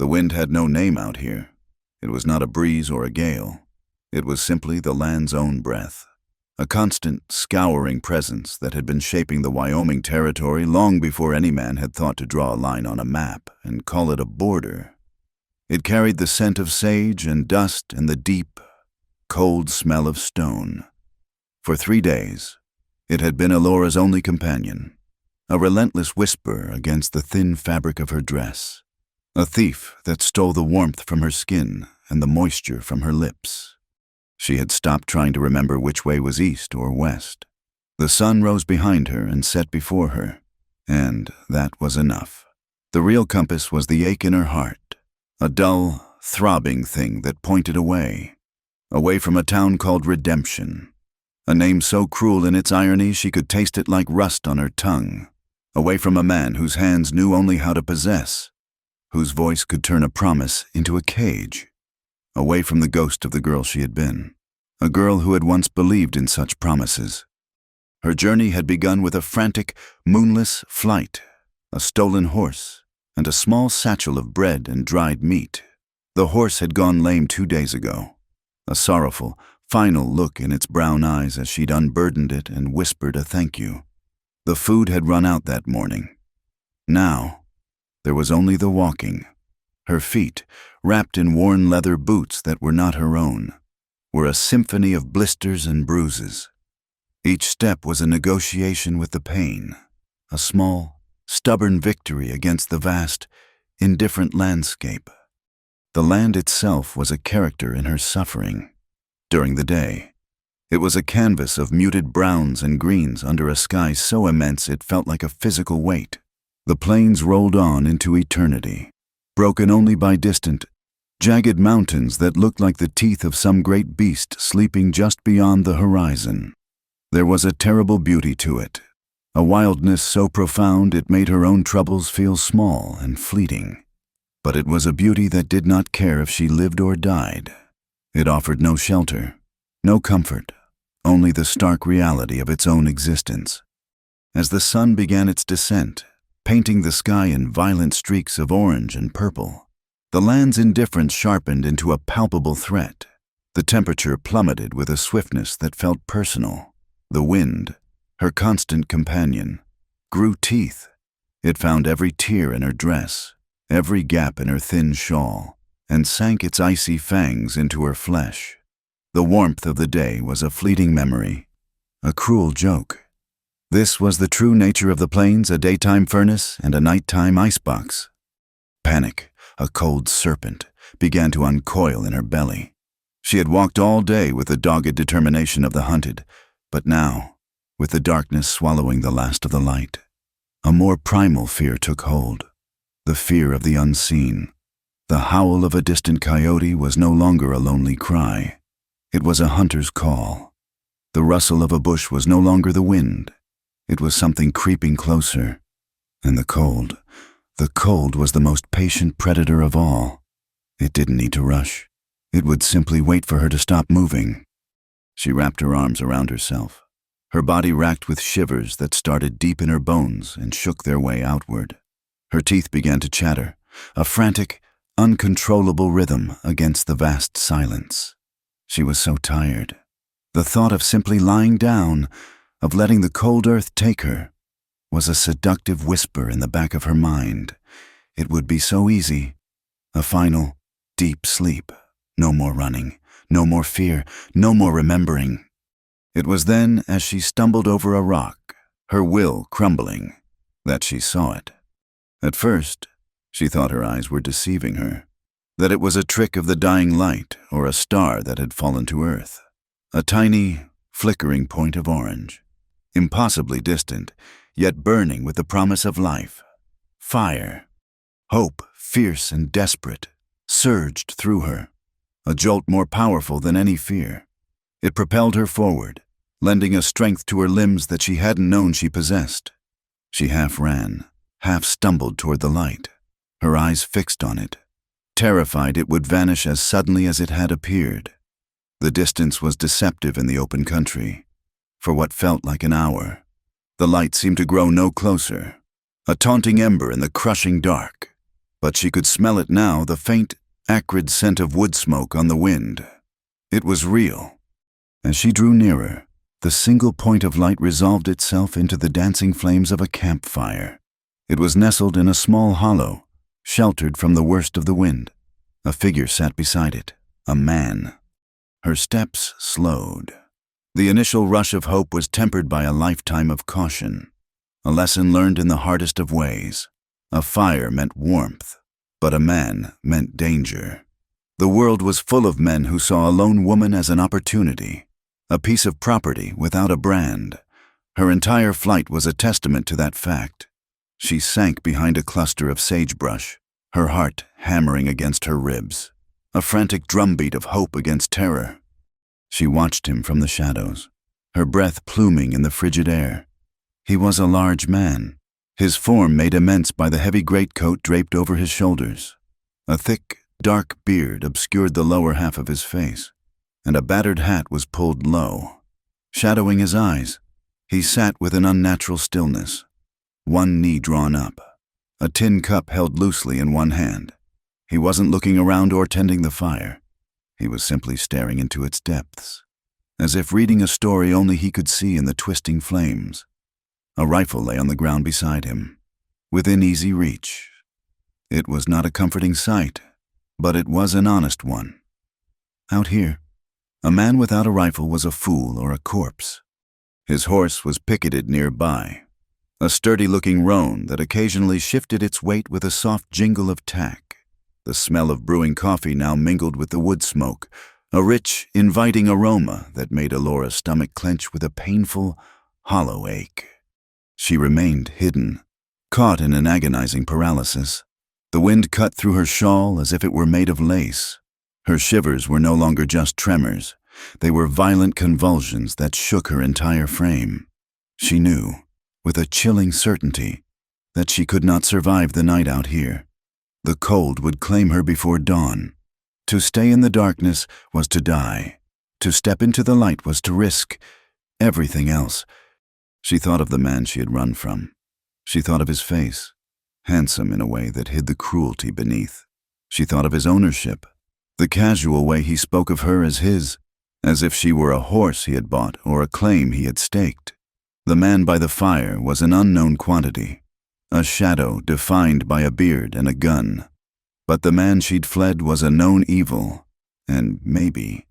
The wind had no name out here. It was not a breeze or a gale. It was simply the land's own breath, a constant, scouring presence that had been shaping the Wyoming territory long before any man had thought to draw a line on a map and call it a border. It carried the scent of sage and dust and the deep, cold smell of stone. For 3 days, it had been Alora's only companion, a relentless whisper against the thin fabric of her dress, a thief that stole the warmth from her skin and the moisture from her lips. She had stopped trying to remember which way was east or west. The sun rose behind her and set before her, and that was enough. The real compass was the ache in her heart, a dull, throbbing thing that pointed away from a town called Redemption, a name so cruel in its irony she could taste it like rust on her tongue, away from a man whose hands knew only how to possess, whose voice could turn a promise into a cage, away from the ghost of the girl she had been, a girl who had once believed in such promises. Her journey had begun with a frantic, moonless flight, a stolen horse, and a small satchel of bread and dried meat. The horse had gone lame 2 days ago, a sorrowful, final look in its brown eyes as she'd unburdened it and whispered a thank you. The food had run out that morning. Now, there was only the walking. Her feet, wrapped in worn leather boots that were not her own, were a symphony of blisters and bruises. Each step was a negotiation with the pain, a small, stubborn victory against the vast, indifferent landscape. The land itself was a character in her suffering. During the day, it was a canvas of muted browns and greens under a sky so immense it felt like a physical weight. The plains rolled on into eternity, broken only by distant, jagged mountains that looked like the teeth of some great beast sleeping just beyond the horizon. There was a terrible beauty to it, a wildness so profound it made her own troubles feel small and fleeting. But it was a beauty that did not care if she lived or died. It offered no shelter, no comfort, only the stark reality of its own existence. As the sun began its descent, painting the sky in violent streaks of orange and purple, the land's indifference sharpened into a palpable threat. The temperature plummeted with a swiftness that felt personal. The wind, her constant companion, grew teeth. It found every tear in her dress, every gap in her thin shawl, and sank its icy fangs into her flesh. The warmth of the day was a fleeting memory, a cruel joke. This was the true nature of the plains, a daytime furnace and a nighttime icebox. Panic, a cold serpent, began to uncoil in her belly. She had walked all day with the dogged determination of the hunted, but now, with the darkness swallowing the last of the light, a more primal fear took hold, the fear of the unseen. The howl of a distant coyote was no longer a lonely cry. It was a hunter's call. The rustle of a bush was no longer the wind. It was something creeping closer. And the cold was the most patient predator of all. It didn't need to rush. It would simply wait for her to stop moving. She wrapped her arms around herself, her body racked with shivers that started deep in her bones and shook their way outward. Her teeth began to chatter, a frantic, uncontrollable rhythm against the vast silence. She was so tired. The thought of simply lying down, of letting the cold earth take her, was a seductive whisper in the back of her mind. It would be so easy. A final, deep sleep. No more running, no more fear, no more remembering. It was then, as she stumbled over a rock, her will crumbling, that she saw it. At first, she thought her eyes were deceiving her, that it was a trick of the dying light or a star that had fallen to earth. A tiny, flickering point of orange, impossibly distant, yet burning with the promise of life. Fire, hope, fierce and desperate, surged through her, a jolt more powerful than any fear. It propelled her forward, lending a strength to her limbs that she hadn't known she possessed. She half ran, half stumbled toward the light, her eyes fixed on it, terrified it would vanish as suddenly as it had appeared. The distance was deceptive in the open country. For what felt like an hour, the light seemed to grow no closer, a taunting ember in the crushing dark. but she could smell it now, the faint, acrid scent of wood smoke on the wind. It was real. As she drew nearer, the single point of light resolved itself into the dancing flames of a campfire. It was nestled in a small hollow, sheltered from the worst of the wind. A figure sat beside it, a man. Her steps slowed. The initial rush of hope was tempered by a lifetime of caution. A lesson learned in the hardest of ways. A fire meant warmth, but a man meant danger. The world was full of men who saw a lone woman as an opportunity, a piece of property without a brand. Her entire flight was a testament to that fact. She sank behind a cluster of sagebrush, her heart hammering against her ribs, a frantic drumbeat of hope against terror. She watched him from the shadows, her breath pluming in the frigid air. He was a large man, his form made immense by the heavy greatcoat draped over his shoulders. A thick, dark beard obscured the lower half of his face, and a battered hat was pulled low. Shadowing his eyes, he sat with an unnatural stillness, one knee drawn up, a tin cup held loosely in one hand. He wasn't looking around or tending the fire. He was simply staring into its depths, as if reading a story only he could see in the twisting flames. A rifle lay on the ground beside him, within easy reach. It was not a comforting sight, but it was an honest one. Out here, a man without a rifle was a fool or a corpse. His horse was picketed nearby, a sturdy-looking roan that occasionally shifted its weight with a soft jingle of tack. The smell of brewing coffee now mingled with the wood smoke, a rich, inviting aroma that made Alora's stomach clench with a painful, hollow ache. She remained hidden, caught in an agonizing paralysis. The wind cut through her shawl as if it were made of lace. Her shivers were no longer just tremors. They were violent convulsions that shook her entire frame. She knew, with a chilling certainty, that she could not survive the night out here. The cold would claim her before dawn. To stay in the darkness was to die. To step into the light was to risk everything else. She thought of the man she had run from. She thought of his face, handsome in a way that hid the cruelty beneath. She thought of his ownership, the casual way he spoke of her as his, as if she were a horse he had bought or a claim he had staked. The man by the fire was an unknown quantity, a shadow defined by a beard and a gun. But the man she'd fled was a known evil, and maybe,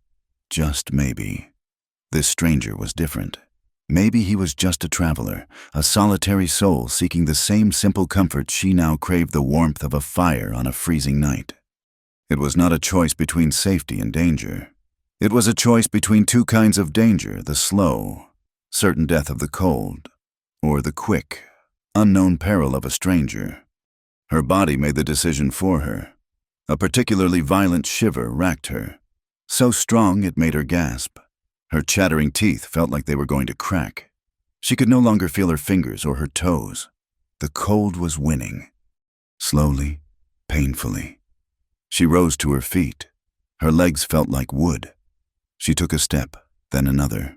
just maybe, this stranger was different. Maybe he was just a traveler, a solitary soul seeking the same simple comfort she now craved, the warmth of a fire on a freezing night. It was not a choice between safety and danger. It was a choice between two kinds of danger, the slow, certain death of the cold, or the quick, unknown peril of a stranger. Her body made the decision for her. A particularly violent shiver racked her, so strong it made her gasp. Her chattering teeth felt like they were going to crack. She could no longer feel her fingers or her toes. The cold was winning. Slowly, painfully, she rose to her feet. Her legs felt like wood. She took a step, then another,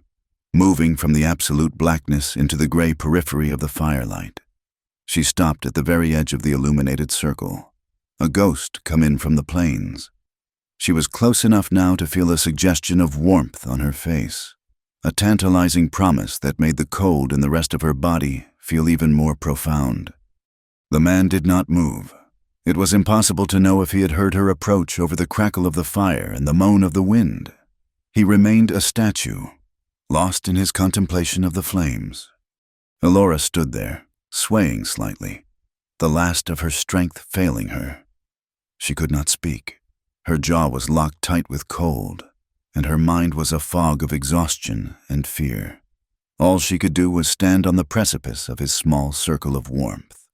moving from the absolute blackness into the gray periphery of the firelight. She stopped at the very edge of the illuminated circle, a ghost come in from the plains. She was close enough now to feel a suggestion of warmth on her face, a tantalizing promise that made the cold in the rest of her body feel even more profound. The man did not move. It was impossible to know if he had heard her approach over the crackle of the fire and the moan of the wind. He remained a statue, lost in his contemplation of the flames. Alora stood there, swaying slightly, the last of her strength failing her. She could not speak. Her jaw was locked tight with cold, and her mind was a fog of exhaustion and fear. All she could do was stand on the precipice of his small circle of warmth,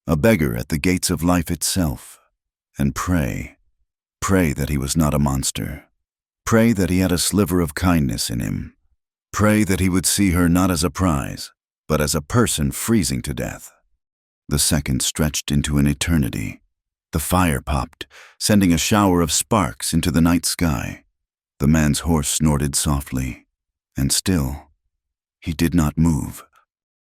a beggar at the gates of life itself, and pray that he was not a monster. Pray that he had a sliver of kindness in him. Pray that he would see her not as a prize, but as a person freezing to death. The seconds stretched into an eternity. The fire popped, sending a shower of sparks into the night sky. The man's horse snorted softly, and still, he did not move.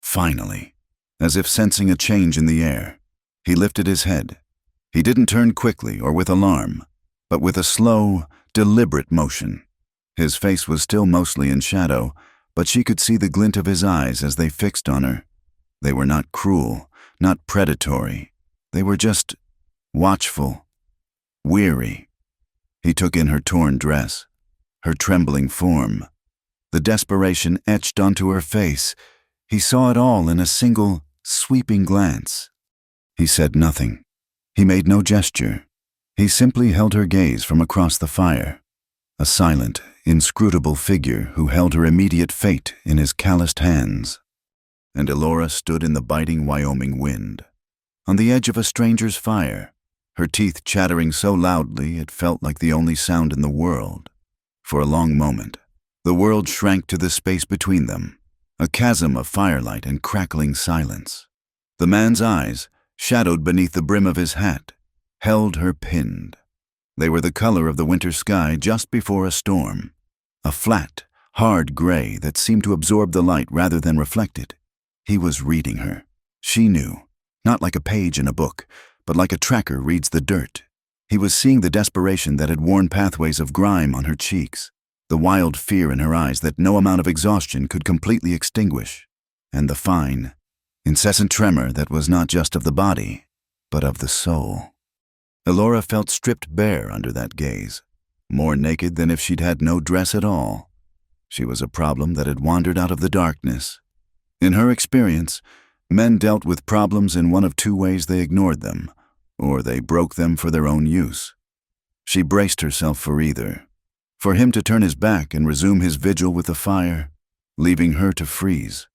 Finally, as if sensing a change in the air, he lifted his head. He didn't turn quickly or with alarm, but with a slow, deliberate motion. His face was still mostly in shadow, but she could see the glint of his eyes as they fixed on her. They were not cruel, not predatory. They were just watchful, weary. He took in her torn dress, her trembling form, the desperation etched onto her face. He saw it all in a single, sweeping glance. He said nothing. He made no gesture. He simply held her gaze from across the fire, a silent, inscrutable figure who held her immediate fate in his calloused hands. And Elora stood in the biting Wyoming wind, on the edge of a stranger's fire, her teeth chattering so loudly it felt like the only sound in the world. For a long moment, the world shrank to the space between them, a chasm of firelight and crackling silence. The man's eyes, shadowed beneath the brim of his hat, held her pinned. They were the color of the winter sky just before a storm, a flat, hard gray that seemed to absorb the light rather than reflect it. He was reading her. She knew, not like a page in a book, but like a tracker reads the dirt. He was seeing the desperation that had worn pathways of grime on her cheeks, the wild fear in her eyes that no amount of exhaustion could completely extinguish, and the fine, incessant tremor that was not just of the body, but of the soul. Elora felt stripped bare under that gaze, more naked than if she'd had no dress at all. She was a problem that had wandered out of the darkness. In her experience, men dealt with problems in one of two ways: they ignored them, or they broke them for their own use. She braced herself for either. For him to turn his back and resume his vigil with the fire, leaving her to freeze,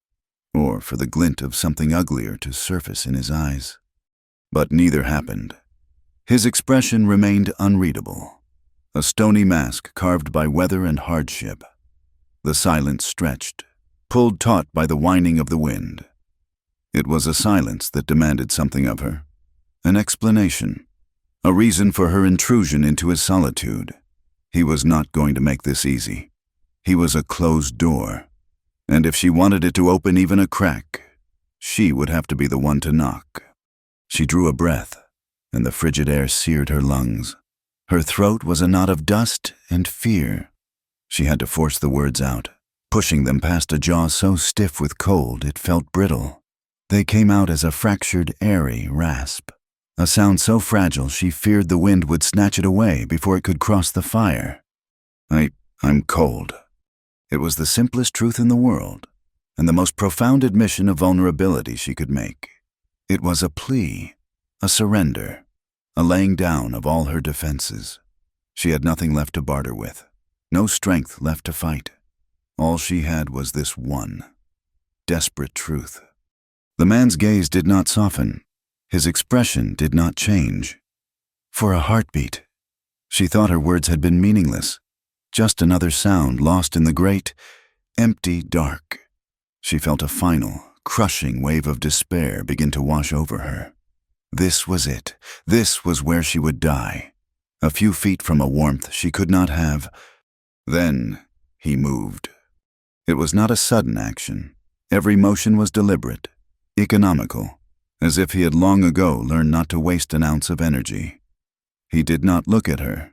or for the glint of something uglier to surface in his eyes. But neither happened. His expression remained unreadable, a stony mask carved by weather and hardship. The silence stretched, pulled taut by the whining of the wind. It was a silence that demanded something of her, an explanation, a reason for her intrusion into his solitude. He was not going to make this easy. He was a closed door, and if she wanted it to open even a crack, she would have to be the one to knock. She drew a breath, and the frigid air seared her lungs. Her throat was a knot of dust and fear. She had to force the words out, pushing them past a jaw so stiff with cold it felt brittle. They came out as a fractured, airy rasp, a sound so fragile she feared the wind would snatch it away before it could cross the fire. I'm cold. It was the simplest truth in the world, and the most profound admission of vulnerability she could make. It was a plea, a surrender, a laying down of all her defenses. She had nothing left to barter with, no strength left to fight. All she had was this one, desperate truth. The man's gaze did not soften. His expression did not change. For a heartbeat, she thought her words had been meaningless, just another sound lost in the great, empty dark. She felt a final, crushing wave of despair begin to wash over her. This was it. This was where she would die. A few feet from a warmth she could not have. Then he moved. It was not a sudden action. Every motion was deliberate, economical, as if he had long ago learned not to waste an ounce of energy. He did not look at her.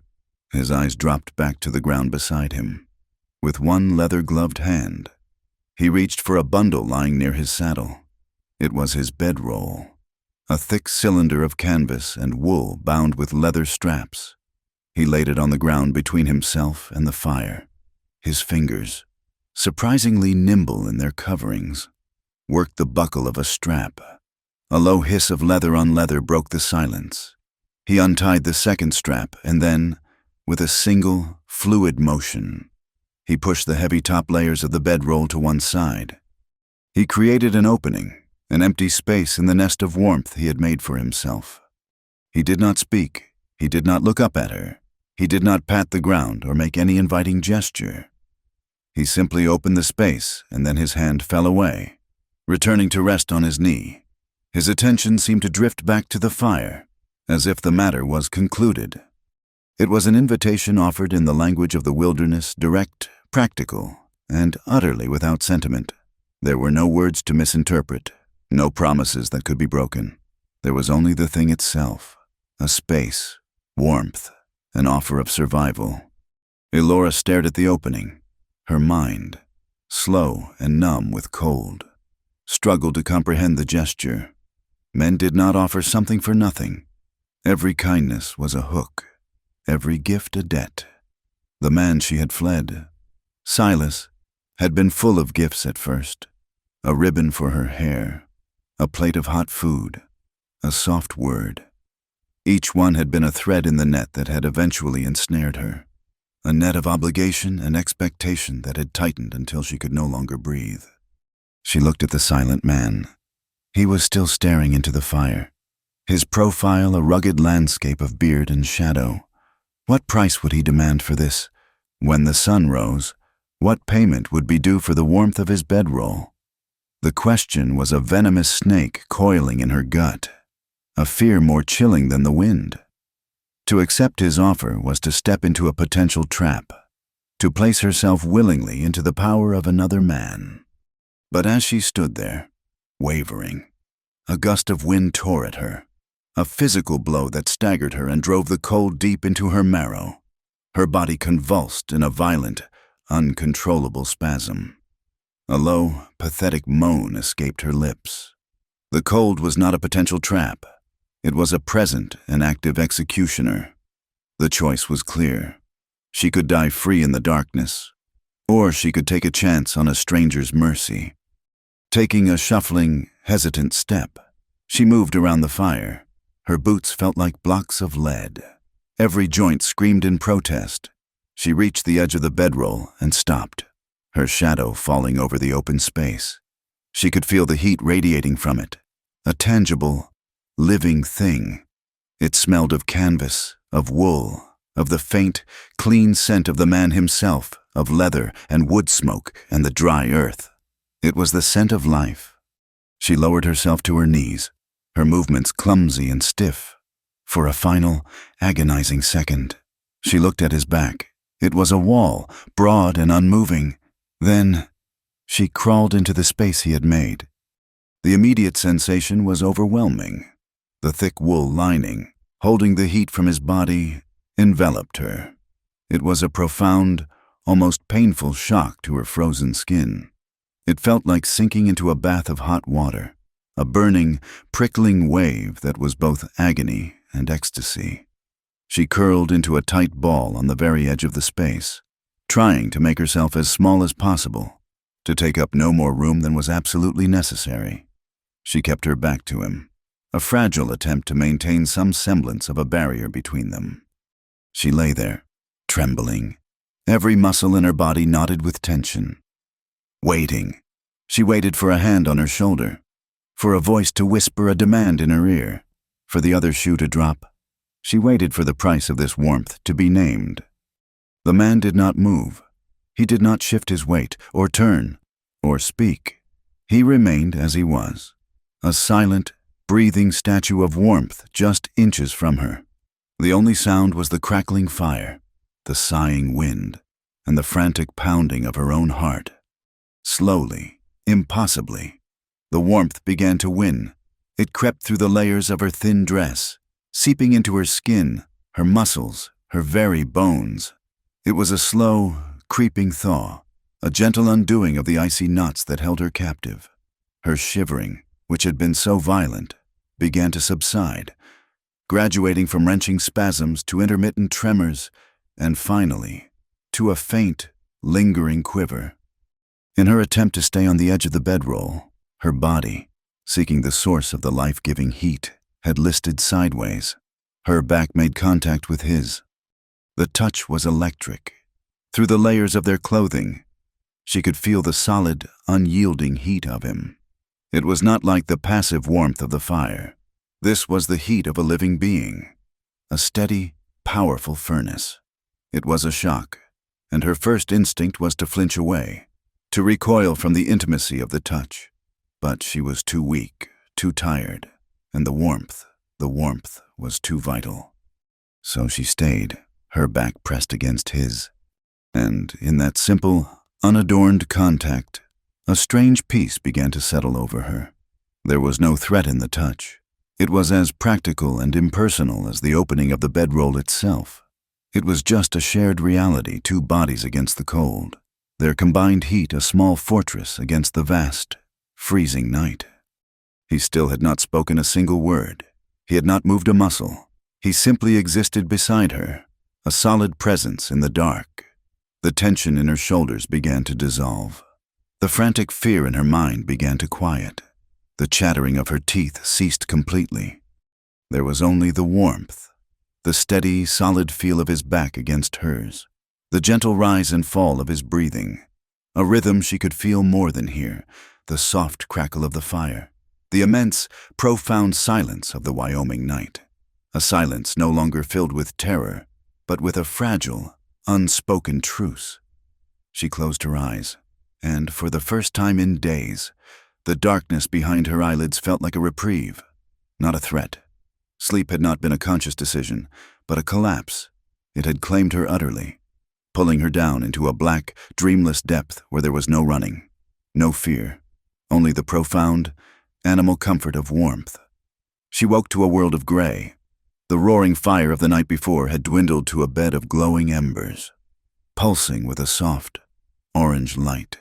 His eyes dropped back to the ground beside him. With one leather-gloved hand, he reached for a bundle lying near his saddle. It was his bedroll, a thick cylinder of canvas and wool bound with leather straps. He laid it on the ground between himself and the fire. His fingers, surprisingly nimble in their coverings, worked the buckle of a strap. A low hiss of leather on leather broke the silence. He untied the second strap and then, with a single, fluid motion, he pushed the heavy top layers of the bedroll to one side. He created an opening, an empty space in the nest of warmth he had made for himself. He did not speak. He did not look up at her. He did not pat the ground or make any inviting gesture. He simply opened the space, and then his hand fell away, returning to rest on his knee. His attention seemed to drift back to the fire, as if the matter was concluded. It was an invitation offered in the language of the wilderness, direct, practical, and utterly without sentiment. There were no words to misinterpret, no promises that could be broken. There was only the thing itself, A space, warmth, an offer of survival. Elora stared at the opening. Her mind, slow and numb with cold, struggled to comprehend the gesture. Men did not offer something for nothing. Every kindness was a hook, every gift a debt. The man she had fled, Silas, had been full of gifts at first. A ribbon for her hair, a plate of hot food, a soft word. Each one had been a thread in the net that had eventually ensnared her. A net of obligation and expectation that had tightened until she could no longer breathe. She looked at the silent man. He was still staring into the fire, his profile a rugged landscape of beard and shadow. What price would he demand for this? When the sun rose, what payment would be due for the warmth of his bedroll? The question was a venomous snake coiling in her gut, a fear more chilling than the wind. To accept his offer was to step into a potential trap, to place herself willingly into the power of another man. But as she stood there, wavering, a gust of wind tore at her, a physical blow that staggered her and drove the cold deep into her marrow. Her body convulsed in a violent, uncontrollable spasm. A low, pathetic moan escaped her lips. The cold was not a potential trap. It was a present and active executioner. The choice was clear. She could die free in the darkness, or she could take a chance on a stranger's mercy. Taking a shuffling, hesitant step, she moved around the fire. Her boots felt like blocks of lead. Every joint screamed in protest. She reached the edge of the bedroll and stopped, her shadow falling over the open space. She could feel the heat radiating from it, a tangible, living thing. It smelled of canvas, of wool, of the faint, clean scent of the man himself, of leather and wood smoke and the dry earth. It was the scent of life. She lowered herself to her knees, her movements clumsy and stiff. For a final, agonizing second, she looked at his back. It was a wall, broad and unmoving. Then, she crawled into the space he had made. The immediate sensation was overwhelming. The thick wool lining, holding the heat from his body, enveloped her. It was a profound, almost painful shock to her frozen skin. It felt like sinking into a bath of hot water, a burning, prickling wave that was both agony and ecstasy. She curled into a tight ball on the very edge of the space, trying to make herself as small as possible, to take up no more room than was absolutely necessary. She kept her back to him, a fragile attempt to maintain some semblance of a barrier between them. She lay there, trembling, every muscle in her body knotted with tension. Waiting. She waited for a hand on her shoulder, for a voice to whisper a demand in her ear, for the other shoe to drop. She waited for the price of this warmth to be named. The man did not move. He did not shift his weight, or turn, or speak. He remained as he was, a silent, breathing statue of warmth just inches from her. The only sound was the crackling fire, the sighing wind, and the frantic pounding of her own heart. Slowly, impossibly, the warmth began to win. It crept through the layers of her thin dress, seeping into her skin, her muscles, her very bones. It was a slow, creeping thaw, a gentle undoing of the icy knots that held her captive. Her shivering, which had been so violent, began to subside, graduating from wrenching spasms to intermittent tremors, and finally, to a faint, lingering quiver. In her attempt to stay on the edge of the bedroll, her body, seeking the source of the life-giving heat, had listed sideways. Her back made contact with his. The touch was electric. Through the layers of their clothing, she could feel the solid, unyielding heat of him. It was not like the passive warmth of the fire. This was the heat of a living being, a steady, powerful furnace. It was a shock, and her first instinct was to flinch away, to recoil from the intimacy of the touch. But she was too weak, too tired, and the warmth was too vital. So she stayed, her back pressed against his. And in that simple, unadorned contact, a strange peace began to settle over her. There was no threat in the touch, It was as practical and impersonal as the opening of the bedroll itself. It was just a shared reality, two bodies against the cold, their combined heat a small fortress against the vast, freezing night. He still had not spoken a single word. He had not moved a muscle. He simply existed beside her, a solid presence in the dark. The tension in her shoulders began to dissolve. The frantic fear in her mind began to quiet. The chattering of her teeth ceased completely. There was only the warmth, the steady, solid feel of his back against hers, the gentle rise and fall of his breathing, a rhythm she could feel more than hear, the soft crackle of the fire, the immense, profound silence of the Wyoming night, a silence no longer filled with terror, but with a fragile, unspoken truce. She closed her eyes, and for the first time in days, the darkness behind her eyelids felt like a reprieve, not a threat. Sleep had not been a conscious decision, but a collapse. It had claimed her utterly, pulling her down into a black, dreamless depth where there was no running, no fear, only the profound, animal comfort of warmth. She woke to a world of gray. The roaring fire of the night before had dwindled to a bed of glowing embers, pulsing with a soft, orange light.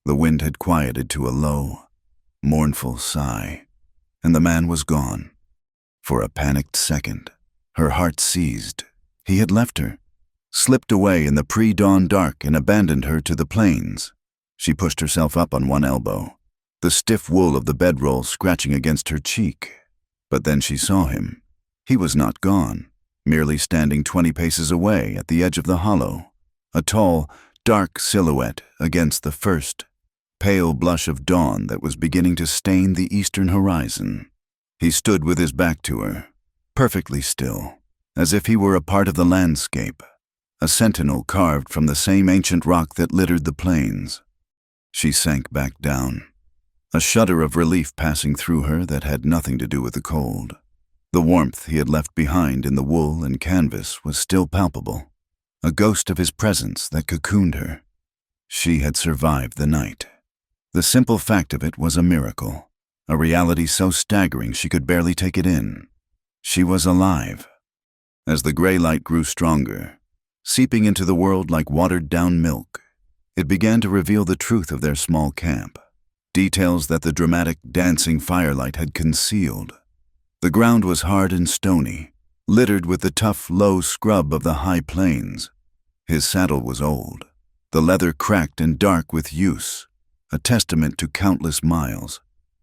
The wind had quieted to a low, mournful sigh, and the man was gone. For a panicked second, her heart seized. He had left her, slipped away in the pre-dawn dark and abandoned her to the plains. She pushed herself up on one elbow, the stiff wool of the bedroll scratching against her cheek. But then she saw him. He was not gone, merely standing 20 paces away at the edge of the hollow, a tall, dark silhouette against the first, pale blush of dawn that was beginning to stain the eastern horizon. He stood with his back to her, perfectly still, as if he were a part of the landscape, a sentinel carved from the same ancient rock that littered the plains. She sank back down, a shudder of relief passing through her that had nothing to do with the cold. The warmth he had left behind in the wool and canvas was still palpable, a ghost of his presence that cocooned her. She had survived the night. The simple fact of it was a miracle, a reality so staggering she could barely take it in. She was alive. As the gray light grew stronger, seeping into the world like watered-down milk, it began to reveal the truth of their small camp, details that the dramatic, dancing firelight had concealed. The ground was hard and stony, littered with the tough, low scrub of the high plains. His saddle was old, the leather cracked and dark with use, a testament to countless miles.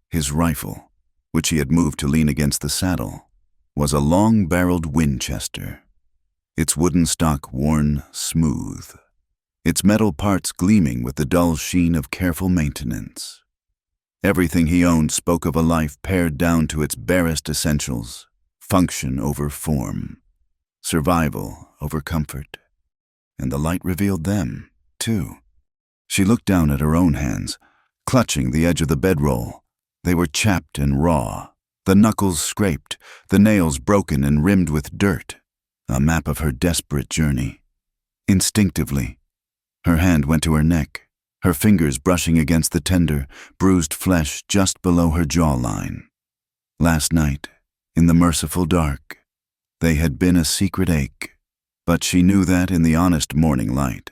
His rifle, which he had moved to lean against the saddle, was a long-barreled Winchester, its wooden stock worn smooth, its metal parts gleaming with the dull sheen of careful maintenance. Everything he owned spoke of a life pared down to its barest essentials, function over form, survival over comfort. And the light revealed them, too. She looked down at her own hands, clutching the edge of the bedroll. They were chapped and raw, the knuckles scraped, the nails broken and rimmed with dirt, a map of her desperate journey. Instinctively, her hand went to her neck, her fingers brushing against the tender, bruised flesh just below her jawline. Last night, in the merciful dark, they had been a secret ache, but she knew that in the honest morning light,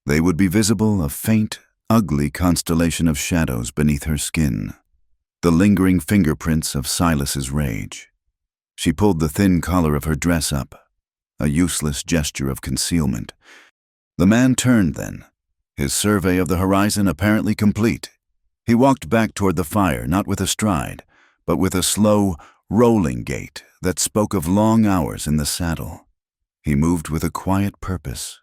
they would be visible, a faint, ugly constellation of shadows beneath her skin, the lingering fingerprints of Silas's rage. She pulled the thin collar of her dress up, a useless gesture of concealment. The man turned then, his survey of the horizon apparently complete. He walked back toward the fire, not with a stride, but with a slow, rolling gait that spoke of long hours in the saddle. He moved with a quiet purpose,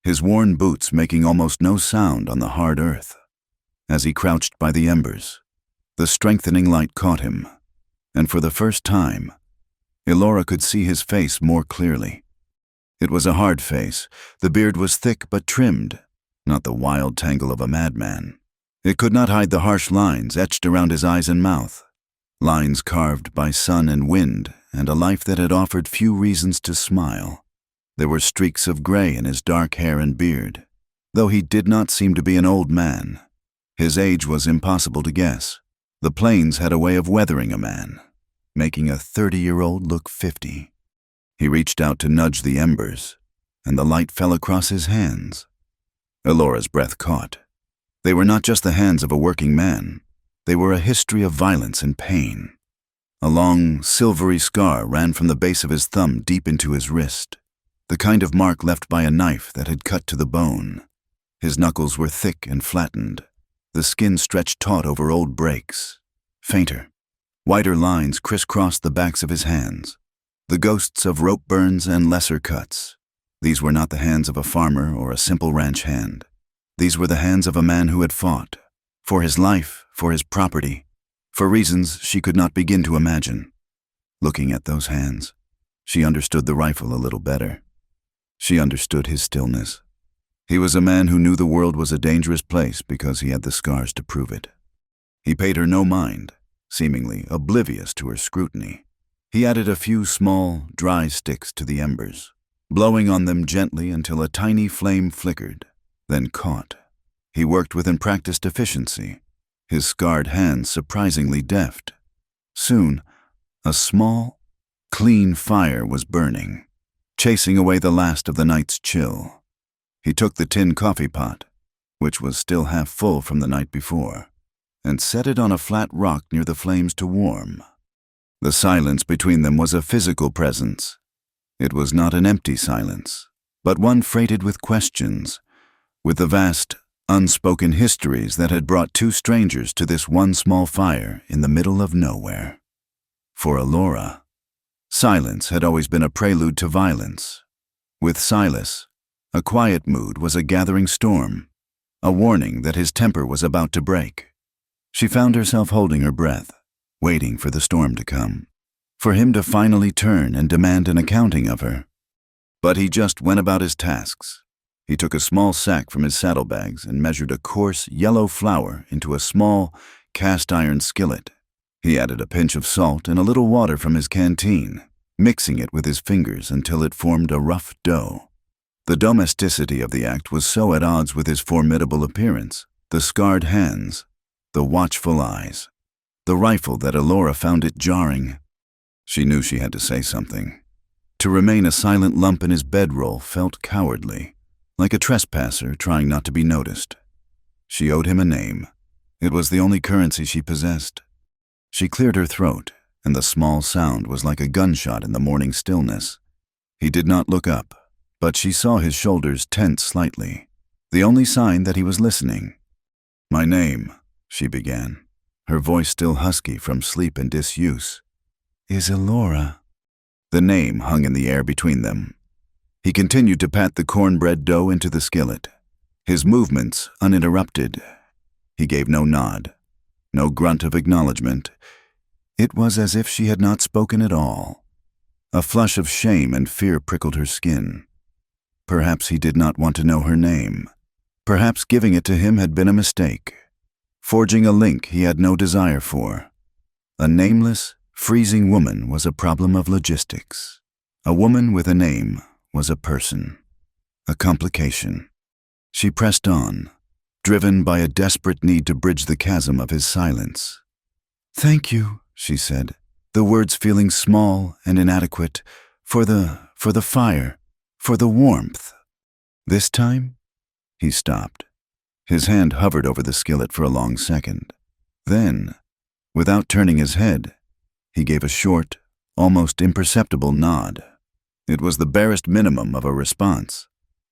his worn boots making almost no sound on the hard earth. As he crouched by the embers, the strengthening light caught him, and for the first time, Elora could see his face more clearly. It was a hard face. The beard was thick but trimmed, not the wild tangle of a madman. It could not hide the harsh lines etched around his eyes and mouth, lines carved by sun and wind and a life that had offered few reasons to smile. There were streaks of gray in his dark hair and beard, though he did not seem to be an old man. His age was impossible to guess. The plains had a way of weathering a man. making a 30-year-old look 50. He reached out to nudge the embers, and the light fell across his hands. Elora's breath caught. They were not just the hands of a working man. They were a history of violence and pain. A long, silvery scar ran from the base of his thumb deep into his wrist, the kind of mark left by a knife that had cut to the bone. His knuckles were thick and flattened, the skin stretched taut over old breaks. Fainter, whiter lines crisscrossed the backs of his hands, the ghosts of rope burns and lesser cuts. These were not the hands of a farmer or a simple ranch hand. These were the hands of a man who had fought, for his life, for his property, for reasons she could not begin to imagine. Looking at those hands, she understood the rifle a little better. She understood his stillness. He was a man who knew the world was a dangerous place because he had the scars to prove it. He paid her no mind, seemingly oblivious to her scrutiny. He added a few small, dry sticks to the embers, blowing on them gently until a tiny flame flickered, then caught. He worked with practiced efficiency, his scarred hands surprisingly deft. Soon, a small, clean fire was burning, chasing away the last of the night's chill. He took the tin coffee pot, which was still half full from the night before, and set it on a flat rock near the flames to warm. The silence between them was a physical presence. It was not an empty silence, but one freighted with questions, with the vast, unspoken histories that had brought two strangers to this one small fire in the middle of nowhere. For Elora, silence had always been a prelude to violence. With Silas, a quiet mood was a gathering storm, a warning that his temper was about to break. She found herself holding her breath, waiting for the storm to come, for him to finally turn and demand an accounting of her. But he just went about his tasks. He took a small sack from his saddlebags and measured a coarse, yellow flour into a small, cast-iron skillet. He added a pinch of salt and a little water from his canteen, mixing it with his fingers until it formed a rough dough. The domesticity of the act was so at odds with his formidable appearance, the scarred hands, the watchful eyes, the rifle that Elora found it jarring. She knew she had to say something. To remain a silent lump in his bedroll felt cowardly, like a trespasser trying not to be noticed. She owed him a name. It was the only currency she possessed. She cleared her throat, and the small sound was like a gunshot in the morning stillness. He did not look up, but she saw his shoulders tense slightly, the only sign that he was listening. "My name," she began, her voice still husky from sleep and disuse, "is Elora." The name hung in the air between them. He continued to pat the cornbread dough into the skillet, his movements uninterrupted. He gave no nod, no grunt of acknowledgement. It was as if she had not spoken at all. A flush of shame and fear prickled her skin. Perhaps he did not want to know her name. Perhaps giving it to him had been a mistake, forging a link he had no desire for. A nameless, freezing woman was a problem of logistics. A woman with a name was a person, a complication. She pressed on, driven by a desperate need to bridge the chasm of his silence. "Thank you," she said, the words feeling small and inadequate, for the fire, for the warmth. This time, he stopped. His hand hovered over the skillet for a long second. Then, without turning his head, he gave a short, almost imperceptible nod. It was the barest minimum of a response,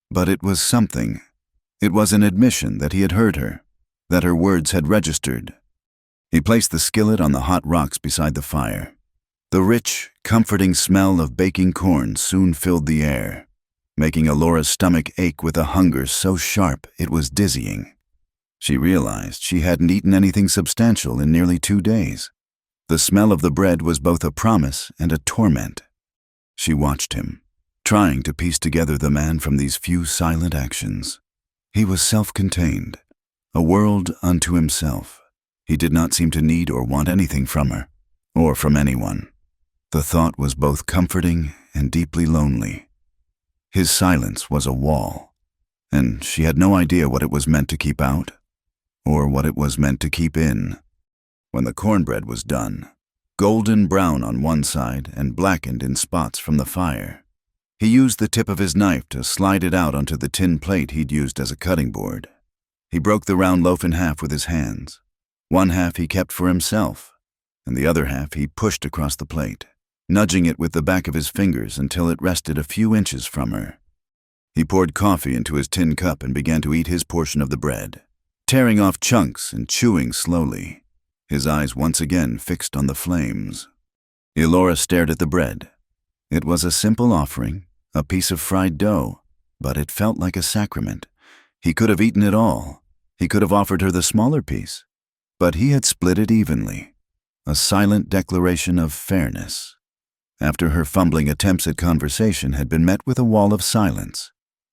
but it was something. It was an admission that he had heard her, that her words had registered. He placed the skillet on the hot rocks beside the fire. The rich, comforting smell of baking corn soon filled the air, making Elora's stomach ache with a hunger so sharp it was dizzying. She realized she hadn't eaten anything substantial in nearly 2 days. The smell of the bread was both a promise and a torment. She watched him, trying to piece together the man from these few silent actions. He was self-contained, a world unto himself. He did not seem to need or want anything from her, or from anyone. The thought was both comforting and deeply lonely. His silence was a wall, and she had no idea what it was meant to keep out, or what it was meant to keep in. When the cornbread was done, golden brown on one side and blackened in spots from the fire. He used the tip of his knife to slide it out onto the tin plate he'd used as a cutting board. He broke the round loaf in half with his hands. One half he kept for himself, and the other half he pushed across the plate, nudging it with the back of his fingers until it rested a few inches from her. He poured coffee into his tin cup and began to eat his portion of the bread, tearing off chunks and chewing slowly, his eyes once again fixed on the flames. Elora stared at the bread. It was a simple offering, a piece of fried dough, but it felt like a sacrament. He could have eaten it all. He could have offered her the smaller piece, but he had split it evenly, a silent declaration of fairness. After her fumbling attempts at conversation had been met with a wall of silence,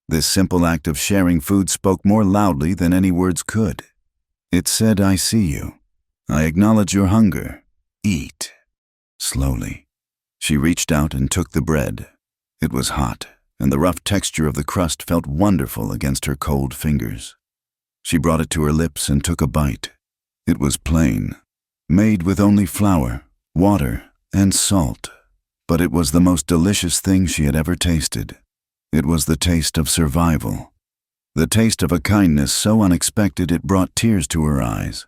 this simple act of sharing food spoke more loudly than any words could. It said, "I see you. I acknowledge your hunger. Eat." Slowly, she reached out and took the bread. It was hot, and the rough texture of the crust felt wonderful against her cold fingers. She brought it to her lips and took a bite. It was plain, made with only flour, water, and salt, but it was the most delicious thing she had ever tasted. It was the taste of survival, the taste of a kindness so unexpected it brought tears to her eyes.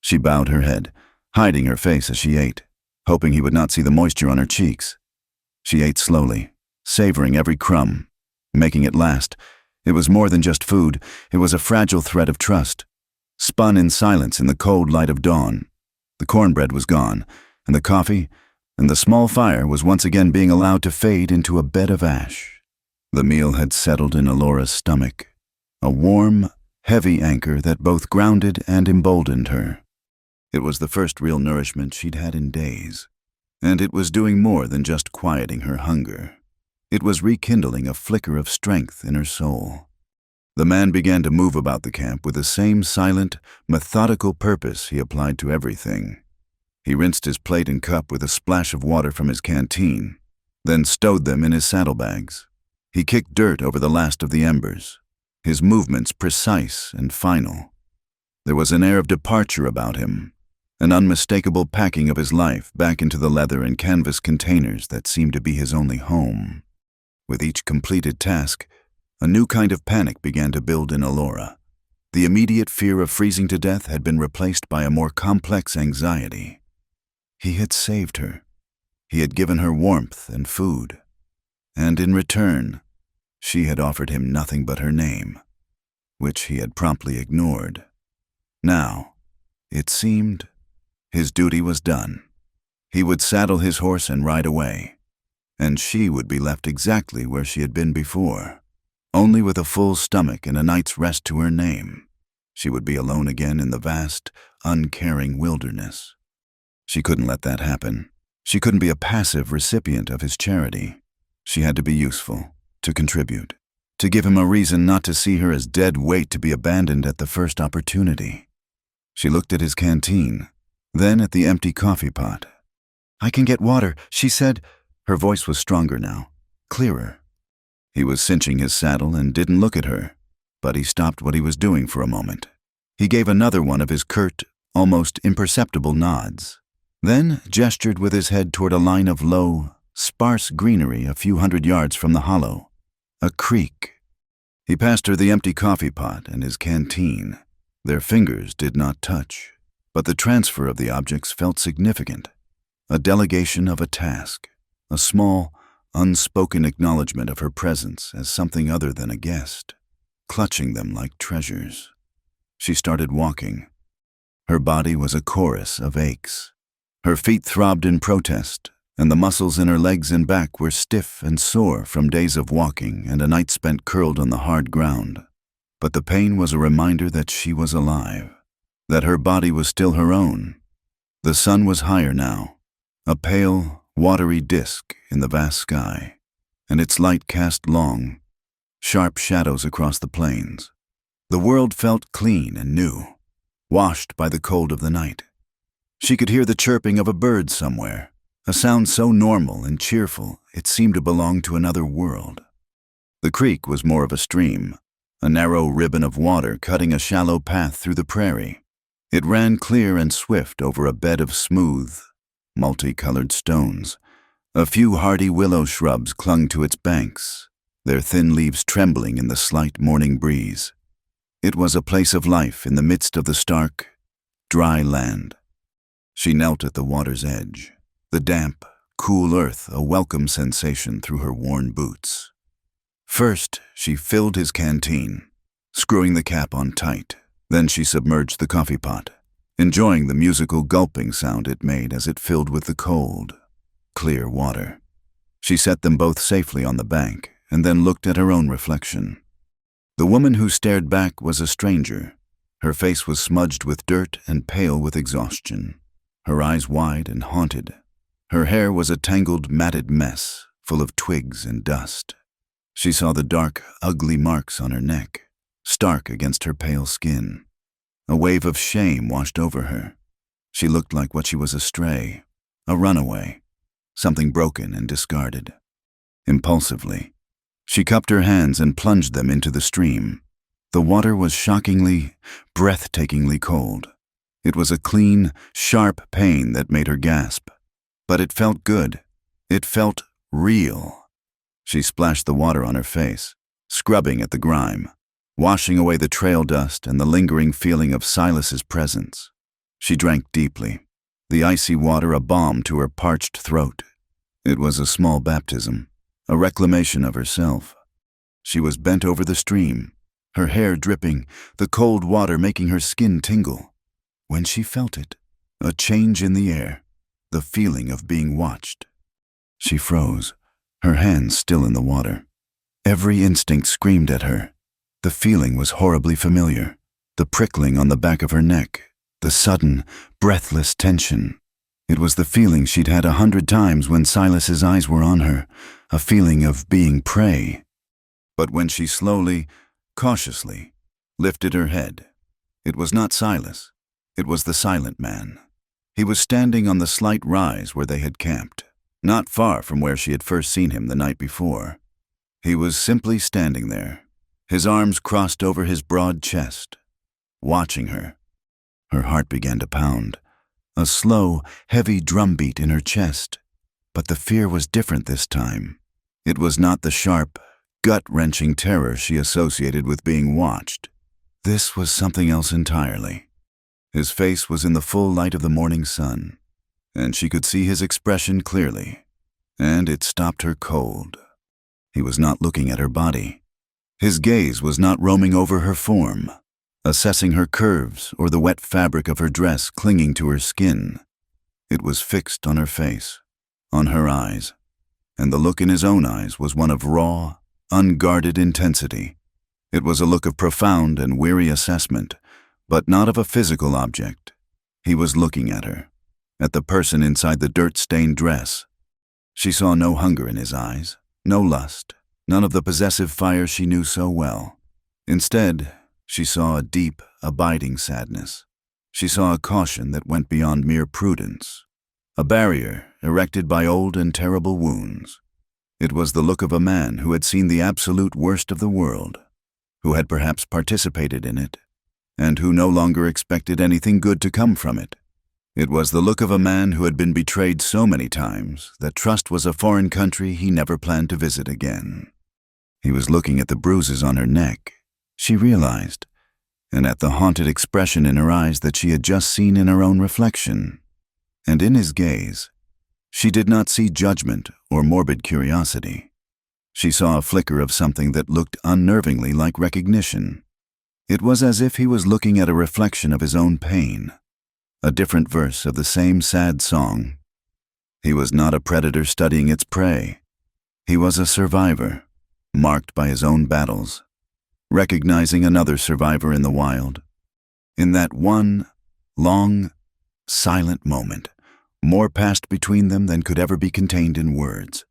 She bowed her head, hiding her face as she ate, hoping he would not see the moisture on her cheeks. She ate slowly, savoring every crumb, making it last. It was more than just food. It was a fragile thread of trust, spun in silence in the cold light of dawn. The cornbread was gone, and the coffee, and the small fire was once again being allowed to fade into a bed of ash. The meal had settled in Elora's stomach, a warm, heavy anchor that both grounded and emboldened her. It was the first real nourishment she'd had in days, and it was doing more than just quieting her hunger. It was rekindling a flicker of strength in her soul. The man began to move about the camp with the same silent, methodical purpose he applied to everything. He rinsed his plate and cup with a splash of water from his canteen, then stowed them in his saddlebags. He kicked dirt over the last of the embers, his movements precise and final. There was an air of departure about him, an unmistakable packing of his life back into the leather and canvas containers that seemed to be his only home. With each completed task, a new kind of panic began to build in Elora. The immediate fear of freezing to death had been replaced by a more complex anxiety. He had saved her. He had given her warmth and food. And in return, she had offered him nothing but her name, which he had promptly ignored. Now, it seemed, his duty was done. He would saddle his horse and ride away, and she would be left exactly where she had been before, only with a full stomach and a night's rest to her name. She would be alone again in the vast, uncaring wilderness. She couldn't let that happen. She couldn't be a passive recipient of his charity. She had to be useful, to contribute, to give him a reason not to see her as dead weight to be abandoned at the first opportunity. She looked at his canteen, then at the empty coffee pot. "I can get water," she said. Her voice was stronger now, clearer. He was cinching his saddle and didn't look at her, but he stopped what he was doing for a moment. He gave another one of his curt, almost imperceptible nods, then gestured with his head toward a line of low, sparse greenery a few hundred yards from the hollow, a creek. He passed her the empty coffee pot and his canteen. Their fingers did not touch, but the transfer of the objects felt significant, a delegation of a task, a small, unspoken acknowledgement of her presence as something other than a guest, clutching them like treasures. She started walking. Her body was a chorus of aches. Her feet throbbed in protest, and the muscles in her legs and back were stiff and sore from days of walking and a night spent curled on the hard ground. But the pain was a reminder that she was alive, that her body was still her own. The sun was higher now, a pale, watery disk in the vast sky, and its light cast long, sharp shadows across the plains. The world felt clean and new, washed by the cold of the night. She could hear the chirping of a bird somewhere, a sound so normal and cheerful it seemed to belong to another world. The creek was more of a stream, a narrow ribbon of water cutting a shallow path through the prairie. It ran clear and swift over a bed of smooth, multicolored stones. A few hardy willow shrubs clung to its banks, their thin leaves trembling in the slight morning breeze. It was a place of life in the midst of the stark, dry land. She knelt at the water's edge, the damp, cool earth a welcome sensation through her worn boots. First, she filled his canteen, screwing the cap on tight. Then she submerged the coffee pot, enjoying the musical gulping sound it made as it filled with the cold, clear water. She set them both safely on the bank and then looked at her own reflection. The woman who stared back was a stranger. Her face was smudged with dirt and pale with exhaustion, her eyes wide and haunted. Her hair was a tangled, matted mess, full of twigs and dust. She saw the dark, ugly marks on her neck, stark against her pale skin. A wave of shame washed over her. She looked like what she was, a stray, a runaway, something broken and discarded. Impulsively, she cupped her hands and plunged them into the stream. The water was shockingly, breathtakingly cold. It was a clean, sharp pain that made her gasp. But it felt good. It felt real. She splashed the water on her face, scrubbing at the grime, washing away the trail dust and the lingering feeling of Silas's presence. She drank deeply, the icy water a balm to her parched throat. It was a small baptism, a reclamation of herself. She was bent over the stream, her hair dripping, the cold water making her skin tingle. When she felt it, a change in the air, the feeling of being watched. She froze, her hands still in the water. Every instinct screamed at her. The feeling was horribly familiar, the prickling on the back of her neck, the sudden, breathless tension. It was the feeling she'd had 100 times when Silas's eyes were on her, a feeling of being prey. But when she slowly, cautiously, lifted her head, it was not Silas, it was the silent man. He was standing on the slight rise where they had camped, not far from where she had first seen him the night before. He was simply standing there, his arms crossed over his broad chest, watching her. Her heart began to pound, a slow, heavy drumbeat in her chest. But the fear was different this time. It was not the sharp, gut-wrenching terror she associated with being watched. This was something else entirely. His face was in the full light of the morning sun, and she could see his expression clearly, and it stopped her cold. He was not looking at her body. His gaze was not roaming over her form, assessing her curves or the wet fabric of her dress clinging to her skin. It was fixed on her face, on her eyes, and the look in his own eyes was one of raw, unguarded intensity. It was a look of profound and weary assessment, but not of a physical object. He was looking at her, at the person inside the dirt-stained dress. She saw no hunger in his eyes, no lust, none of the possessive fire she knew so well. Instead, she saw a deep, abiding sadness. She saw a caution that went beyond mere prudence, a barrier erected by old and terrible wounds. It was the look of a man who had seen the absolute worst of the world, who had perhaps participated in it, and who no longer expected anything good to come from it. It was the look of a man who had been betrayed so many times that trust was a foreign country he never planned to visit again. He was looking at the bruises on her neck, she realized, and at the haunted expression in her eyes that she had just seen in her own reflection. And in his gaze, she did not see judgment or morbid curiosity. She saw a flicker of something that looked unnervingly like recognition. It was as if he was looking at a reflection of his own pain, a different verse of the same sad song. He was not a predator studying its prey. He was a survivor, marked by his own battles, recognizing another survivor in the wild. In that one, long, silent moment, more passed between them than could ever be contained in words.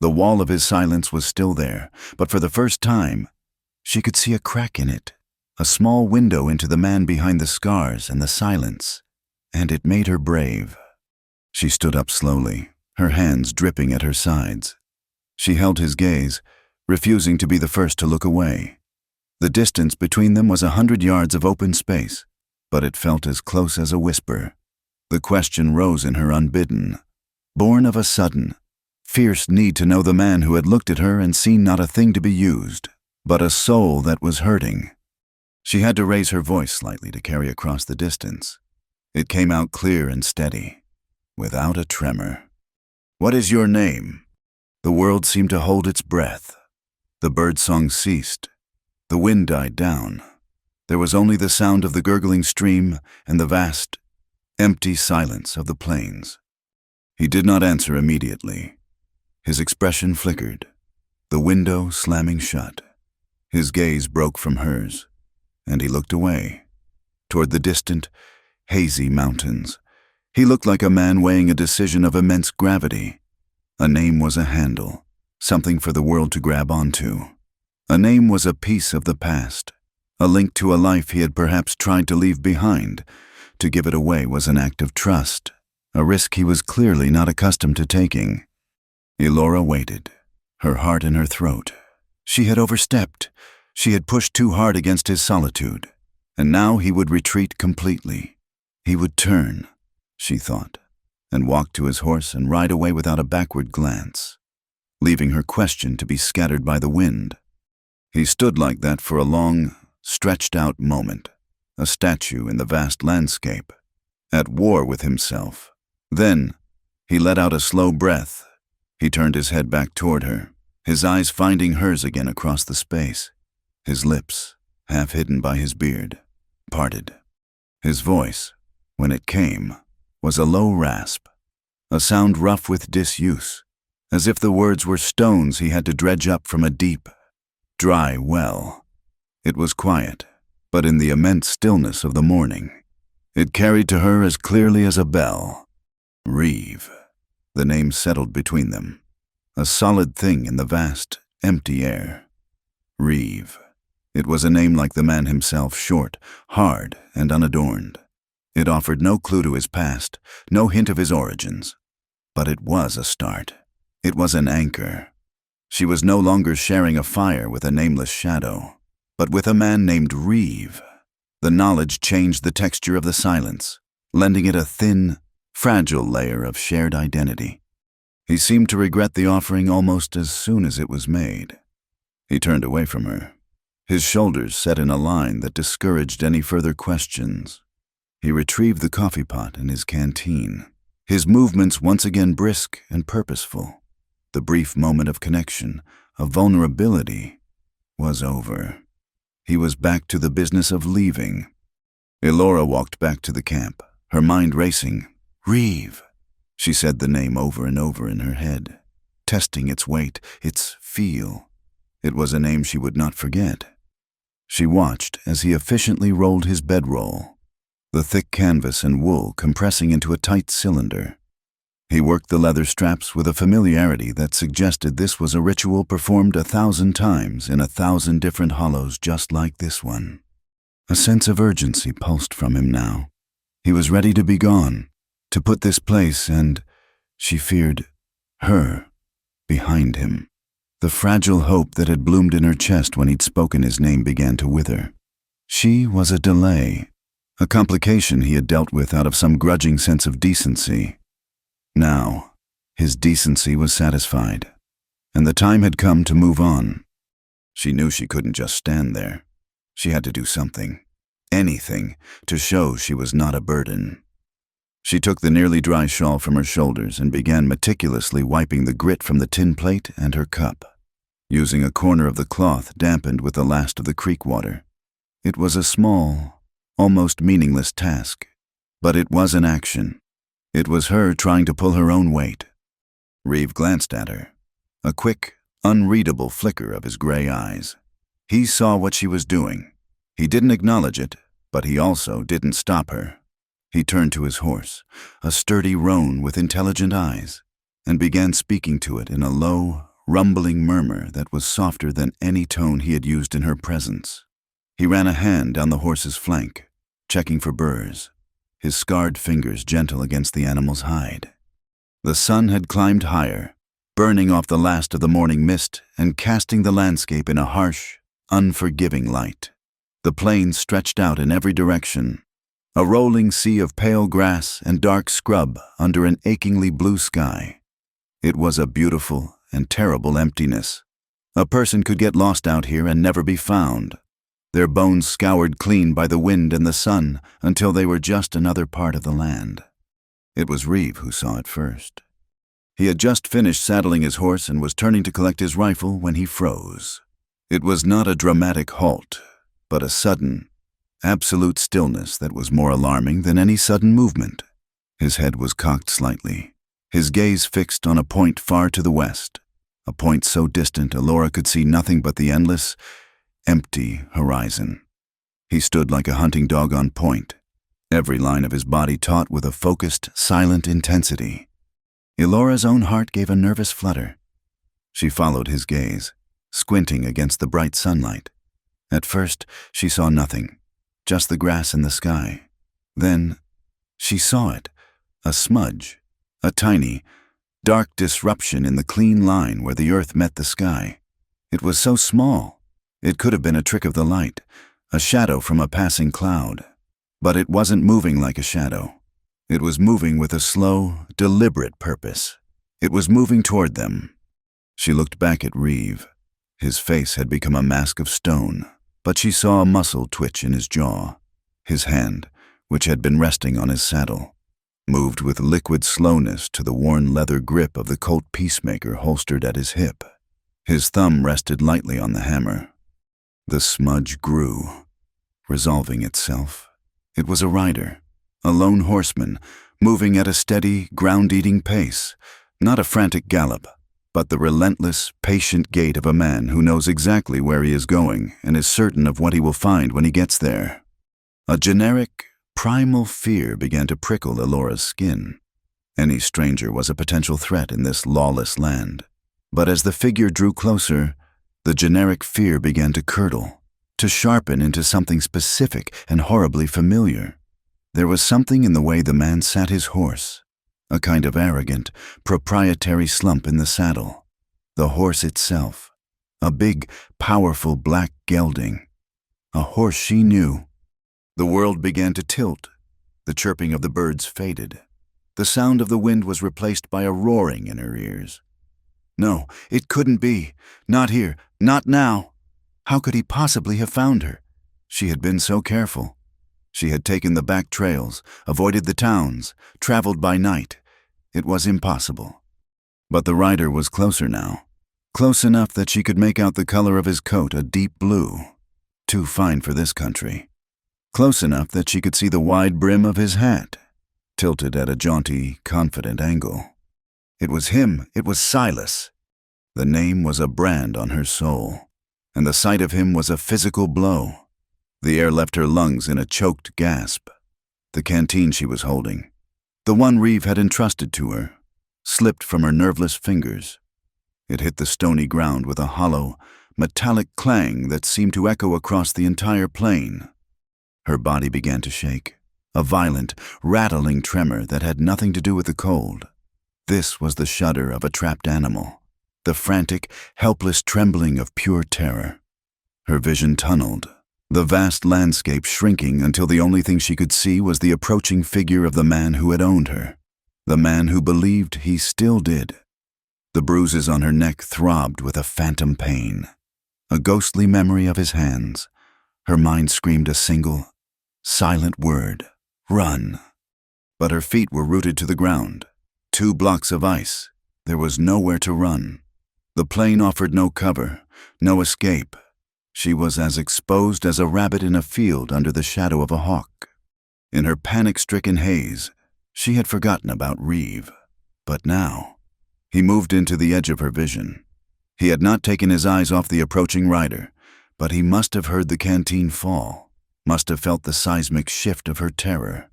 The wall of his silence was still there, but for the first time, she could see a crack in it, a small window into the man behind the scars and the silence, and it made her brave. She stood up slowly, her hands dripping at her sides. She held his gaze, refusing to be the first to look away. The distance between them was 100 yards of open space, but it felt as close as a whisper. The question rose in her unbidden, born of a sudden, fierce need to know the man who had looked at her and seen not a thing to be used, but a soul that was hurting. She had to raise her voice slightly to carry across the distance. It came out clear and steady, without a tremor. "What is your name?" The world seemed to hold its breath. The birdsong ceased. The wind died down. There was only the sound of the gurgling stream and the vast, empty silence of the plains. He did not answer immediately. His expression flickered, the window slamming shut. His gaze broke from hers, and he looked away, toward the distant, hazy mountains. He looked like a man weighing a decision of immense gravity. A name was a handle, something for the world to grab onto. A name was a piece of the past, a link to a life he had perhaps tried to leave behind. To give it away was an act of trust, a risk he was clearly not accustomed to taking. Elora waited, her heart in her throat. She had overstepped. She had pushed too hard against his solitude, and now he would retreat completely. He would turn, she thought, and walk to his horse and ride away without a backward glance, leaving her question to be scattered by the wind. He stood like that for a long, stretched-out moment, a statue in the vast landscape, at war with himself. Then, he let out a slow breath. He turned his head back toward her, his eyes finding hers again across the space. His lips, half hidden by his beard, parted. His voice, when it came, was a low rasp, a sound rough with disuse, as if the words were stones he had to dredge up from a deep, dry well. It was quiet, but in the immense stillness of the morning, it carried to her as clearly as a bell. Reeve. The name settled between them, a solid thing in the vast, empty air. Reeve. It was a name like the man himself, short, hard, and unadorned. It offered no clue to his past, no hint of his origins. But it was a start. It was an anchor. She was no longer sharing a fire with a nameless shadow, but with a man named Reeve. The knowledge changed the texture of the silence, lending it a thin, fragile layer of shared identity. He seemed to regret the offering almost as soon as it was made. He turned away from her, his shoulders set in a line that discouraged any further questions. He retrieved the coffee pot in his canteen, his movements once again brisk and purposeful. The brief moment of connection, of vulnerability, was over. He was back to the business of leaving. Elora walked back to the camp, her mind racing. Reeve. She said the name over and over in her head, testing its weight, its feel. It was a name she would not forget. She watched as he efficiently rolled his bedroll, the thick canvas and wool compressing into a tight cylinder. He worked the leather straps with a familiarity that suggested this was a ritual performed 1,000 times in 1,000 different hollows just like this one. A sense of urgency pulsed from him now. He was ready to be gone, to put this place and, she feared, her, behind him. The fragile hope that had bloomed in her chest when he'd spoken his name began to wither. She was a delay, a complication he had dealt with out of some grudging sense of decency. Now, his decency was satisfied, and the time had come to move on. She knew she couldn't just stand there. She had to do something, anything, to show she was not a burden. She took the nearly dry shawl from her shoulders and began meticulously wiping the grit from the tin plate and her cup, using a corner of the cloth dampened with the last of the creek water. It was a small, almost meaningless task, but it was an action. It was her trying to pull her own weight. Reeve glanced at her, a quick, unreadable flicker of his gray eyes. He saw what she was doing. He didn't acknowledge it, but he also didn't stop her. He turned to his horse, a sturdy roan with intelligent eyes, and began speaking to it in a low, rumbling murmur that was softer than any tone he had used in her presence. He ran a hand down the horse's flank, checking for burrs, his scarred fingers gentle against the animal's hide. The sun had climbed higher, burning off the last of the morning mist and casting the landscape in a harsh, unforgiving light. The plains stretched out in every direction, A rolling sea of pale grass and dark scrub under an achingly blue sky. It was a beautiful and terrible emptiness. A person could get lost out here and never be found, their bones scoured clean by the wind and the sun until they were just another part of the land. It was Reeve who saw it first. He had just finished saddling his horse and was turning to collect his rifle when he froze. It was not a dramatic halt, but a sudden, absolute stillness that was more alarming than any sudden movement. His head was cocked slightly, his gaze fixed on a point far to the west, a point so distant Elora could see nothing but the endless, empty horizon. He stood like a hunting dog on point, every line of his body taut with a focused, silent intensity. Elora's own heart gave a nervous flutter. She followed his gaze, squinting against the bright sunlight. At first, she saw nothing, just the grass and the sky. Then, she saw it, a smudge, a tiny, dark disruption in the clean line where the earth met the sky. It was so small, it could have been a trick of the light, a shadow from a passing cloud. But it wasn't moving like a shadow. It was moving with a slow, deliberate purpose. It was moving toward them. She looked back at Reeve. His face had become a mask of stone, but she saw a muscle twitch in his jaw. His hand, which had been resting on his saddle, moved with liquid slowness to the worn leather grip of the Colt Peacemaker holstered at his hip. His thumb rested lightly on the hammer. The smudge grew, resolving itself. It was a rider, a lone horseman, moving at a steady, ground-eating pace, not a frantic gallop, but the relentless, patient gait of a man who knows exactly where he is going and is certain of what he will find when he gets there. A generic, primal fear began to prickle Elora's skin. Any stranger was a potential threat in this lawless land. But as the figure drew closer, the generic fear began to curdle, to sharpen into something specific and horribly familiar. There was something in the way the man sat his horse, a kind of arrogant, proprietary slump in the saddle. The horse itself, a big, powerful black gelding, a horse she knew. The world began to tilt. The chirping of the birds faded. The sound of the wind was replaced by a roaring in her ears. No, it couldn't be. Not here. Not now. How could he possibly have found her? She had been so careful. She had taken the back trails, avoided the towns, traveled by night. It was impossible. But the rider was closer now, close enough that she could make out the color of his coat a deep blue, too fine for this country. Close enough that she could see the wide brim of his hat, tilted at a jaunty, confident angle. It was him, it was Silas. The name was a brand on her soul, and the sight of him was a physical blow. The air left her lungs in a choked gasp. The canteen she was holding, the one Reeve had entrusted to her, slipped from her nerveless fingers. It hit the stony ground with a hollow, metallic clang that seemed to echo across the entire plain. Her body began to shake, a violent, rattling tremor that had nothing to do with the cold. This was the shudder of a trapped animal, the frantic, helpless trembling of pure terror. Her vision tunneled, the vast landscape shrinking until the only thing she could see was the approaching figure of the man who had owned her, the man who believed he still did. The bruises on her neck throbbed with a phantom pain, a ghostly memory of his hands. Her mind screamed a single, silent word, run. But her feet were rooted to the ground, 2 blocks of ice. There was nowhere to run. The plain offered no cover, no escape. She was as exposed as a rabbit in a field under the shadow of a hawk. In her panic-stricken haze, she had forgotten about Reeve. But now, he moved into the edge of her vision. He had not taken his eyes off the approaching rider, but he must have heard the canteen fall, must have felt the seismic shift of her terror.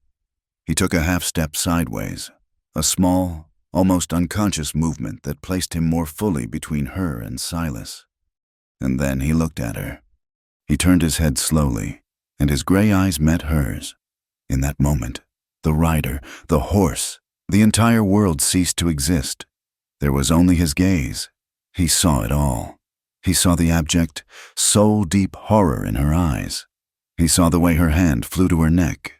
He took a half-step sideways, a small, almost unconscious movement that placed him more fully between her and Silas. And then he looked at her. He turned his head slowly, and his gray eyes met hers. In that moment, the rider, the horse, the entire world ceased to exist. There was only his gaze. He saw it all. He saw the abject, soul-deep horror in her eyes. He saw the way her hand flew to her neck,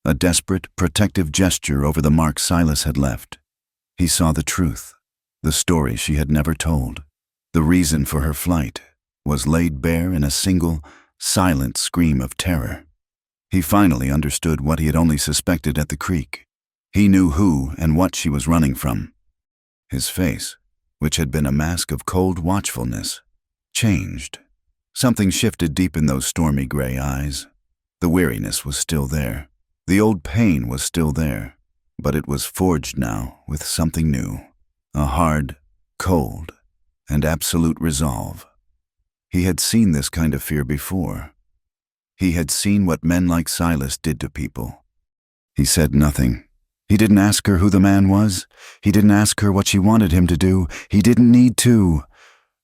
a desperate, protective gesture over the mark Silas had left. He saw the truth, the story she had never told. The reason for her flight was laid bare in a single, silent scream of terror. He finally understood what he had only suspected at the creek. He knew who and what she was running from. His face, which had been a mask of cold watchfulness, changed. Something shifted deep in those stormy gray eyes. The weariness was still there. The old pain was still there, but it was forged now with something new. A hard, cold, and absolute resolve. He had seen this kind of fear before. He had seen what men like Silas did to people. He said nothing. He didn't ask her who the man was. He didn't ask her what she wanted him to do. He didn't need to.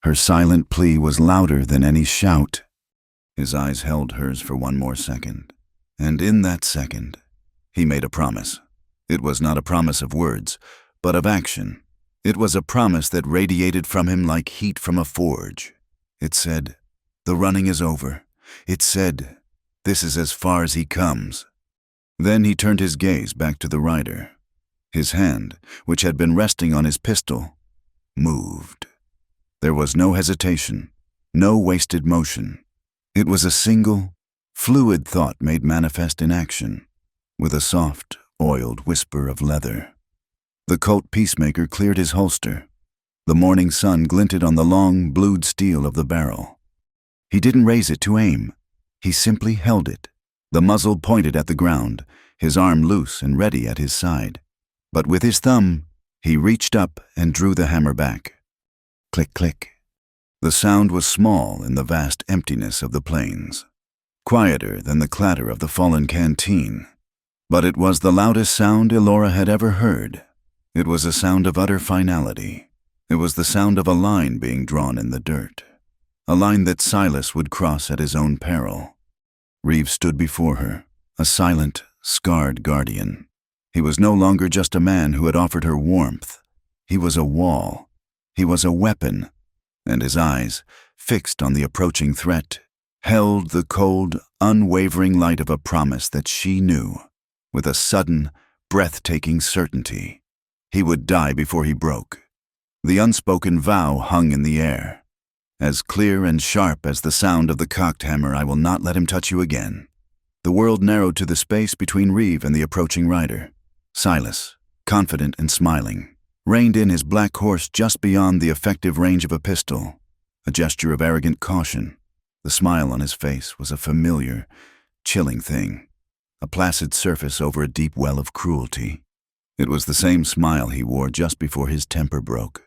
Her silent plea was louder than any shout. His eyes held hers for one more second. And in that second, he made a promise. It was not a promise of words, but of action. It was a promise that radiated from him like heat from a forge. It said, "The running is over." It said, "This is as far as he comes." Then he turned his gaze back to the rider. His hand, which had been resting on his pistol, moved. There was no hesitation, no wasted motion. It was a single, fluid thought made manifest in action, with a soft, oiled whisper of leather. The Colt peacemaker cleared his holster. The morning sun glinted on the long, blued steel of the barrel. He didn't raise it to aim. He simply held it, the muzzle pointed at the ground, his arm loose and ready at his side. But with his thumb, he reached up and drew the hammer back. Click, click. The sound was small in the vast emptiness of the plains, quieter than the clatter of the fallen canteen. But it was the loudest sound Elora had ever heard. It was a sound of utter finality. It was the sound of a line being drawn in the dirt, a line that Silas would cross at his own peril. Reeves stood before her, a silent, scarred guardian. He was no longer just a man who had offered her warmth. He was a wall. He was a weapon, and his eyes, fixed on the approaching threat, held the cold, unwavering light of a promise that she knew, with a sudden, breathtaking certainty. He would die before he broke. The unspoken vow hung in the air, as clear and sharp as the sound of the cocked hammer. "I will not let him touch you again." The world narrowed to the space between Reeve and the approaching rider. Silas, confident and smiling, reined in his black horse just beyond the effective range of a pistol, a gesture of arrogant caution. The smile on his face was a familiar, chilling thing, a placid surface over a deep well of cruelty. It was the same smile he wore just before his temper broke.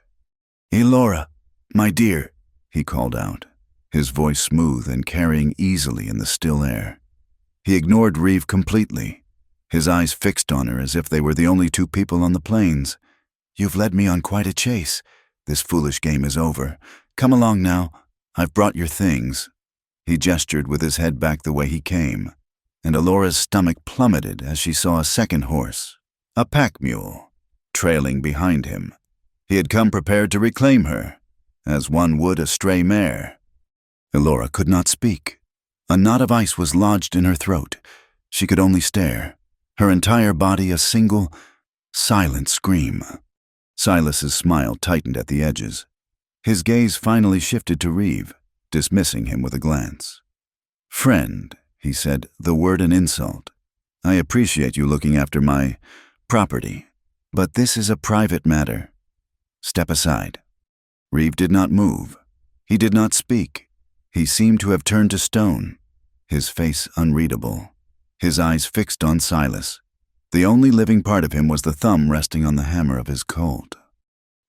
"Elora, my dear," he called out, his voice smooth and carrying easily in the still air. He ignored Reeve completely, his eyes fixed on her as if they were the only two people on the plains. "You've led me on quite a chase. This foolish game is over. Come along now. I've brought your things." He gestured with his head back the way he came, and Elora's stomach plummeted as she saw a second horse, a pack mule, trailing behind him. He had come prepared to reclaim her, as one would a stray mare. Elora could not speak. A knot of ice was lodged in her throat. She could only stare, her entire body a single, silent scream. Silas's smile tightened at the edges. His gaze finally shifted to Reeve, dismissing him with a glance. "Friend," he said, the word an insult. "I appreciate you looking after my property, but this is a private matter. Step aside." Reeve did not move. He did not speak. He seemed to have turned to stone, his face unreadable, his eyes fixed on Silas. The only living part of him was the thumb resting on the hammer of his Colt.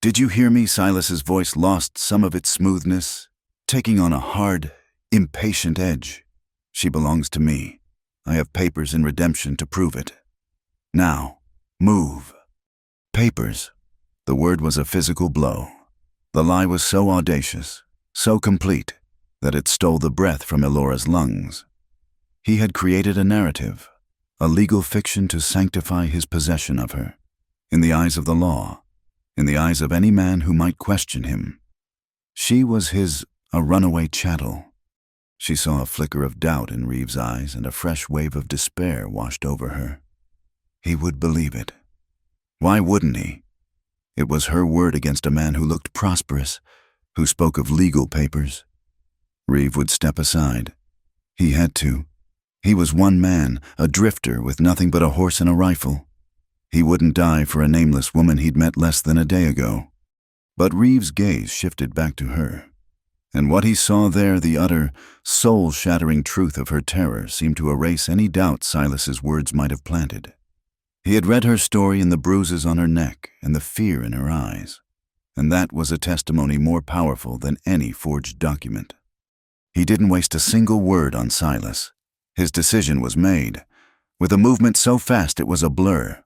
"Did you hear me?" Silas's voice lost some of its smoothness, taking on a hard, impatient edge. "She belongs to me. I have papers in redemption to prove it. Now, move." Papers. The word was a physical blow. The lie was so audacious, so complete, that it stole the breath from Elora's lungs. He had created a narrative, a legal fiction to sanctify his possession of her, in the eyes of the law, in the eyes of any man who might question him. She was a runaway chattel. She saw a flicker of doubt in Reeve's eyes, and a fresh wave of despair washed over her. He would believe it. Why wouldn't he? It was her word against a man who looked prosperous, who spoke of legal papers. Reeve would step aside. He had to. He was one man, a drifter with nothing but a horse and a rifle. He wouldn't die for a nameless woman he'd met less than a day ago. But Reeve's gaze shifted back to her, and what he saw there, the utter, soul-shattering truth of her terror, seemed to erase any doubt Silas's words might have planted. He had read her story in the bruises on her neck and the fear in her eyes, and that was a testimony more powerful than any forged document. He didn't waste a single word on Silas. His decision was made. With a movement so fast it was a blur.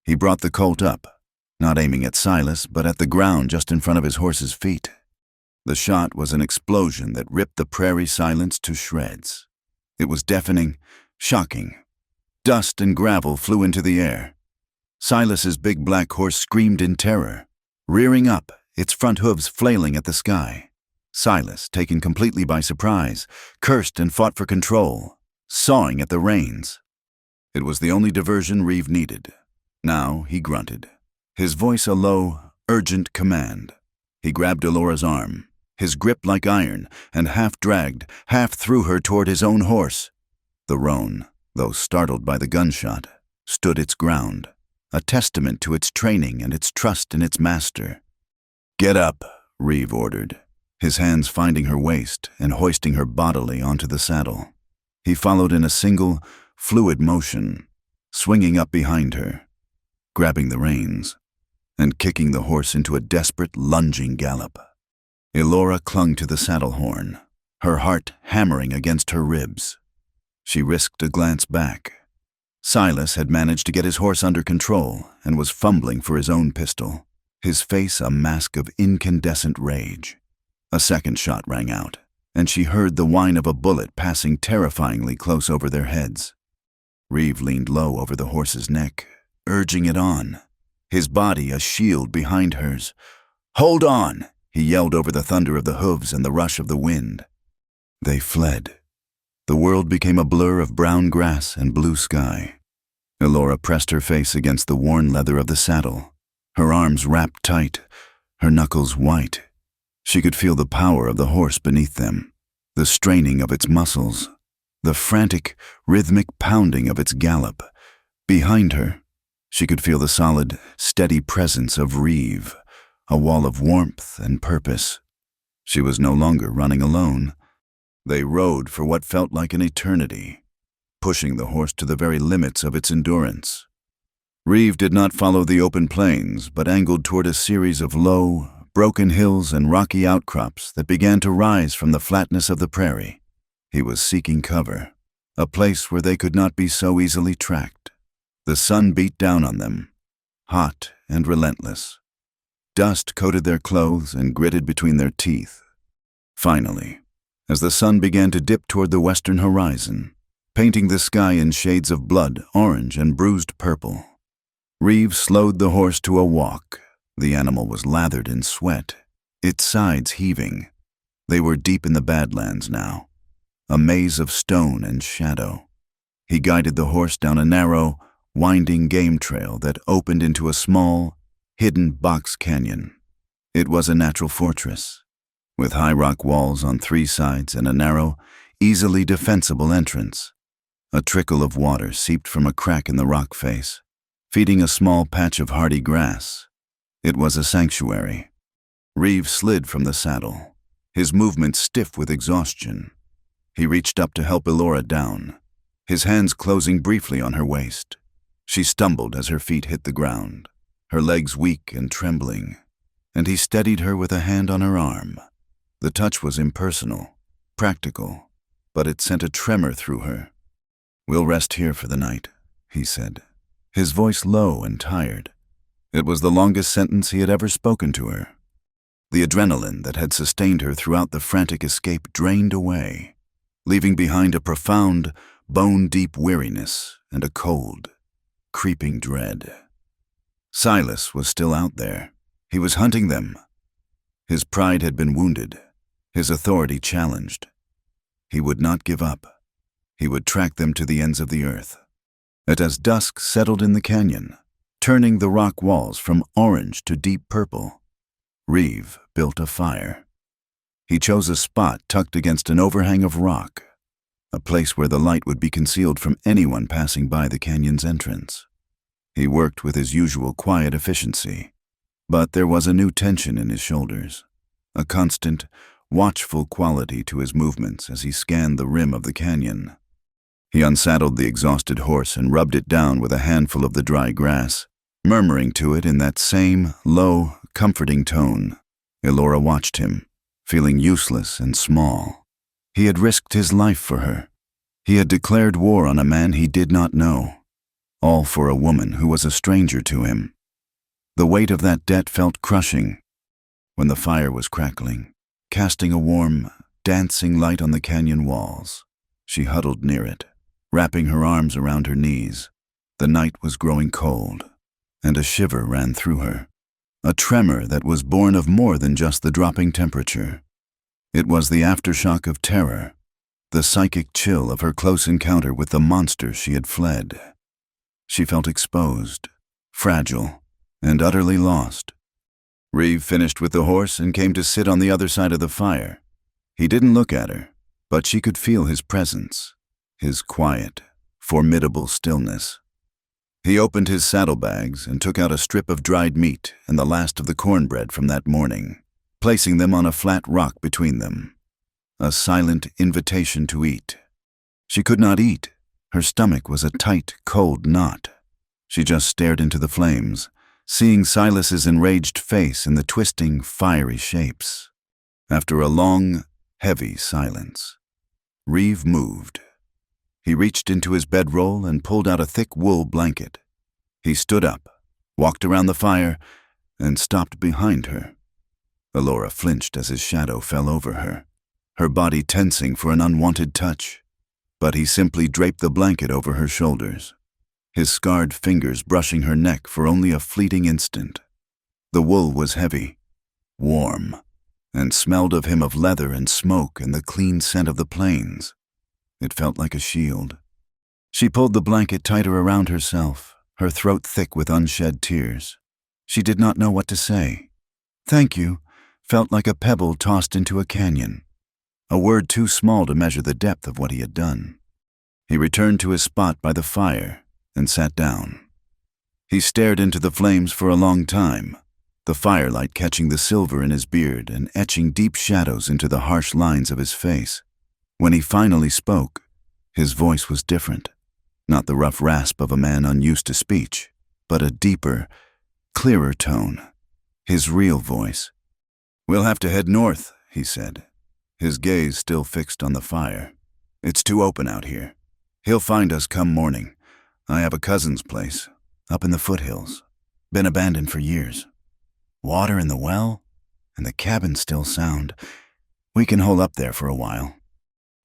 He brought the Colt up, not aiming at Silas, but at the ground just in front of his horse's feet. The shot was an explosion that ripped the prairie silence to shreds. It was deafening, shocking. Dust and gravel flew into the air. Silas's big black horse screamed in terror, rearing up, its front hooves flailing at the sky. Silas, taken completely by surprise, cursed and fought for control, sawing at the reins. It was the only diversion Reeve needed. Now he grunted, his voice a low, urgent command. He grabbed Elora's arm, his grip like iron, and half dragged, half threw her toward his own horse. The roan, though startled by the gunshot, stood its ground, a testament to its training and its trust in its master. "Get up," Reeve ordered, his hands finding her waist and hoisting her bodily onto the saddle. He followed in a single, fluid motion, swinging up behind her, grabbing the reins, and kicking the horse into a desperate, lunging gallop. Elora clung to the saddle horn, her heart hammering against her ribs. She risked a glance back. Silas had managed to get his horse under control and was fumbling for his own pistol, his face a mask of incandescent rage. A second shot rang out, and she heard the whine of a bullet passing terrifyingly close over their heads. Reeve leaned low over the horse's neck, urging it on, his body a shield behind hers. "Hold on!" he yelled over the thunder of the hooves and the rush of the wind. They fled. The world became a blur of brown grass and blue sky. Elora pressed her face against the worn leather of the saddle, her arms wrapped tight, her knuckles white. She could feel the power of the horse beneath them, the straining of its muscles, the frantic, rhythmic pounding of its gallop. Behind her, she could feel the solid, steady presence of Reeve, a wall of warmth and purpose. She was no longer running alone. They rode for what felt like an eternity, pushing the horse to the very limits of its endurance. Reeve did not follow the open plains, but angled toward a series of low, broken hills and rocky outcrops that began to rise from the flatness of the prairie. He was seeking cover, a place where they could not be so easily tracked. The sun beat down on them, hot and relentless. Dust coated their clothes and gritted between their teeth. Finally, as the sun began to dip toward the western horizon, painting the sky in shades of blood, orange, and bruised purple, Reeve slowed the horse to a walk. The animal was lathered in sweat, its sides heaving. They were deep in the Badlands now, a maze of stone and shadow. He guided the horse down a narrow, winding game trail that opened into a small, hidden box canyon. It was a natural fortress, with high rock walls on 3 sides and a narrow, easily defensible entrance. A trickle of water seeped from a crack in the rock face, feeding a small patch of hardy grass. It was a sanctuary. Reeve slid from the saddle, his movements stiff with exhaustion. He reached up to help Elora down, his hands closing briefly on her waist. She stumbled as her feet hit the ground, her legs weak and trembling, and he steadied her with a hand on her arm. The touch was impersonal, practical, but it sent a tremor through her. "We'll rest here for the night," he said, his voice low and tired. It was the longest sentence he had ever spoken to her. The adrenaline that had sustained her throughout the frantic escape drained away, leaving behind a profound, bone-deep weariness and a cold, creeping dread. Silas was still out there. He was hunting them. His pride had been wounded, his authority challenged. He would not give up. He would track them to the ends of the earth. As dusk settled in the canyon, turning the rock walls from orange to deep purple, Reeve built a fire. He chose a spot tucked against an overhang of rock, a place where the light would be concealed from anyone passing by the canyon's entrance. He worked with his usual quiet efficiency, but there was a new tension in his shoulders, a constant, watchful quality to his movements as he scanned the rim of the canyon. He unsaddled the exhausted horse and rubbed it down with a handful of the dry grass, murmuring to it in that same low, comforting tone. Elora watched him, feeling useless and small. He had risked his life for her. He had declared war on a man he did not know, all for a woman who was a stranger to him. The weight of that debt felt crushing. When the fire was crackling, casting a warm, dancing light on the canyon walls, she huddled near it, wrapping her arms around her knees. The night was growing cold, and a shiver ran through her, a tremor that was born of more than just the dropping temperature. It was the aftershock of terror, the psychic chill of her close encounter with the monster she had fled. She felt exposed, fragile, and utterly lost. Reeve finished with the horse and came to sit on the other side of the fire. He didn't look at her, but she could feel his presence, his quiet, formidable stillness. He opened his saddlebags and took out a strip of dried meat and the last of the cornbread from that morning, placing them on a flat rock between them. A silent invitation to eat. She could not eat. Her stomach was a tight, cold knot. She just stared into the flames, seeing Silas's enraged face in the twisting, fiery shapes. After a long, heavy silence, Reeve moved. He reached into his bedroll and pulled out a thick wool blanket. He stood up, walked around the fire, and stopped behind her. Elora flinched as his shadow fell over her, her body tensing for an unwanted touch. But he simply draped the blanket over her shoulders, his scarred fingers brushing her neck for only a fleeting instant. The wool was heavy, warm, and smelled of him of leather and smoke and the clean scent of the plains. It felt like a shield. She pulled the blanket tighter around herself, her throat thick with unshed tears. She did not know what to say. "Thank you" felt like a pebble tossed into a canyon, a word too small to measure the depth of what he had done. He returned to his spot by the fire and sat down. He stared into the flames for a long time, the firelight catching the silver in his beard and etching deep shadows into the harsh lines of his face. When he finally spoke, his voice was different, not the rough rasp of a man unused to speech, but a deeper, clearer tone, his real voice. "We'll have to head north," he said, his gaze still fixed on the fire. "It's too open out here. He'll find us come morning. I have a cousin's place, up in the foothills, been abandoned for years. Water in the well, and the cabin's still sound. We can hole up there for a while."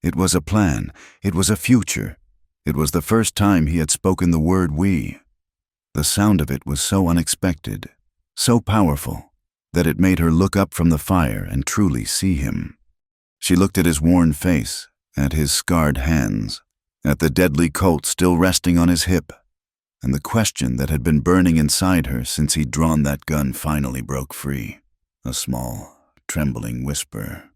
It was a plan. It was a future. It was the first time he had spoken the word we. The sound of it was so unexpected, so powerful, that it made her look up from the fire and truly see him. She looked at his worn face, at his scarred hands, at the deadly Colt still resting on his hip, and the question that had been burning inside her since he'd drawn that gun finally broke free. A small, trembling whisper.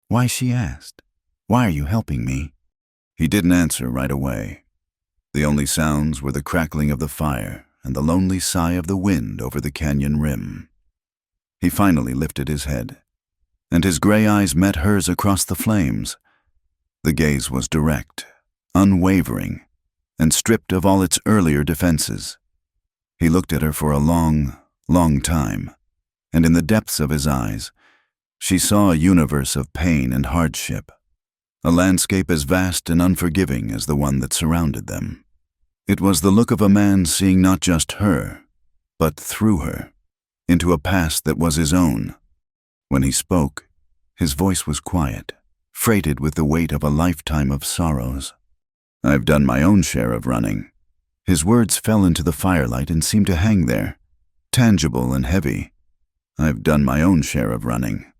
"Why?" she asked. "Why are you helping me?" He didn't answer right away. The only sounds were the crackling of the fire and the lonely sigh of the wind over the canyon rim. He finally lifted his head, and his gray eyes met hers across the flames. The gaze was direct, unwavering, and stripped of all its earlier defenses. He looked at her for a long, long time, and in the depths of his eyes, she saw a universe of pain and hardship, a landscape as vast and unforgiving as the one that surrounded them. It was the look of a man seeing not just her, but through her, into a past that was his own. When he spoke, his voice was quiet, freighted with the weight of a lifetime of sorrows. "I've done my own share of running." His words fell into the firelight and seemed to hang there, tangible and heavy. "I've done my own share of running."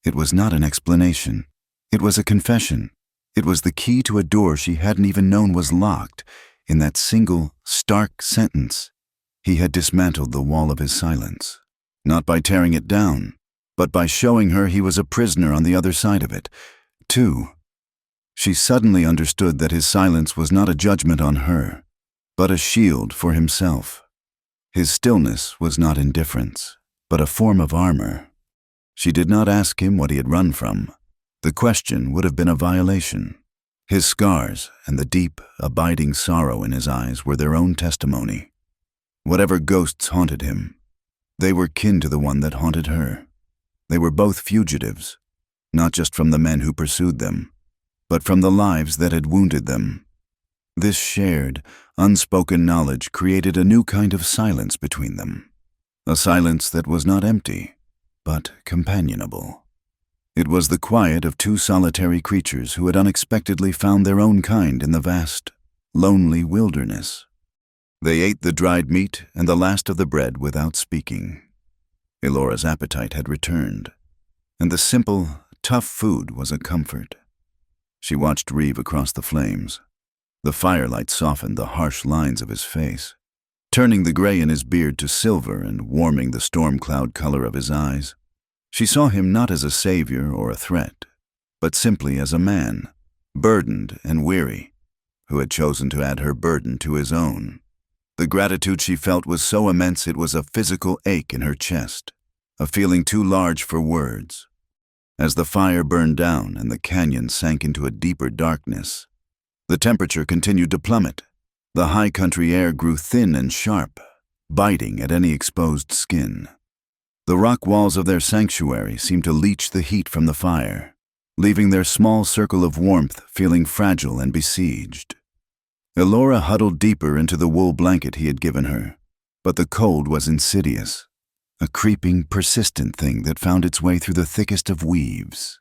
It was not an explanation. It was a confession. It was the key to a door she hadn't even known was locked. in that single, stark sentence, he had dismantled the wall of his silence, not by tearing it down, but by showing her he was a prisoner on the other side of it, too. She suddenly understood that his silence was not a judgment on her, but a shield for himself. His stillness was not indifference, but a form of armor. She did not ask him what he had run from. The question would have been a violation. His scars and the deep, abiding sorrow in his eyes were their own testimony. Whatever ghosts haunted him, they were kin to the one that haunted her. They were both fugitives, not just from the men who pursued them, but from the lives that had wounded them. This shared, unspoken knowledge created a new kind of silence between them, a silence that was not empty, but companionable. It was the quiet of two solitary creatures who had unexpectedly found their own kind in the vast, lonely wilderness. They ate the dried meat and the last of the bread without speaking. Elora's appetite had returned, and the simple, tough food was a comfort. She watched Reeve across the flames. The firelight softened the harsh lines of his face, turning the gray in his beard to silver and warming the storm cloud color of his eyes. She saw him not as a savior or a threat, but simply as a man, burdened and weary, who had chosen to add her burden to his own. The gratitude she felt was so immense it was a physical ache in her chest, a feeling too large for words. As the fire burned down and the canyon sank into a deeper darkness, the temperature continued to plummet. The high country air grew thin and sharp, biting at any exposed skin. The rock walls of their sanctuary seemed to leach the heat from the fire, leaving their small circle of warmth feeling fragile and besieged. Elora huddled deeper into the wool blanket he had given her, but the cold was insidious, a creeping, persistent thing that found its way through the thickest of weaves.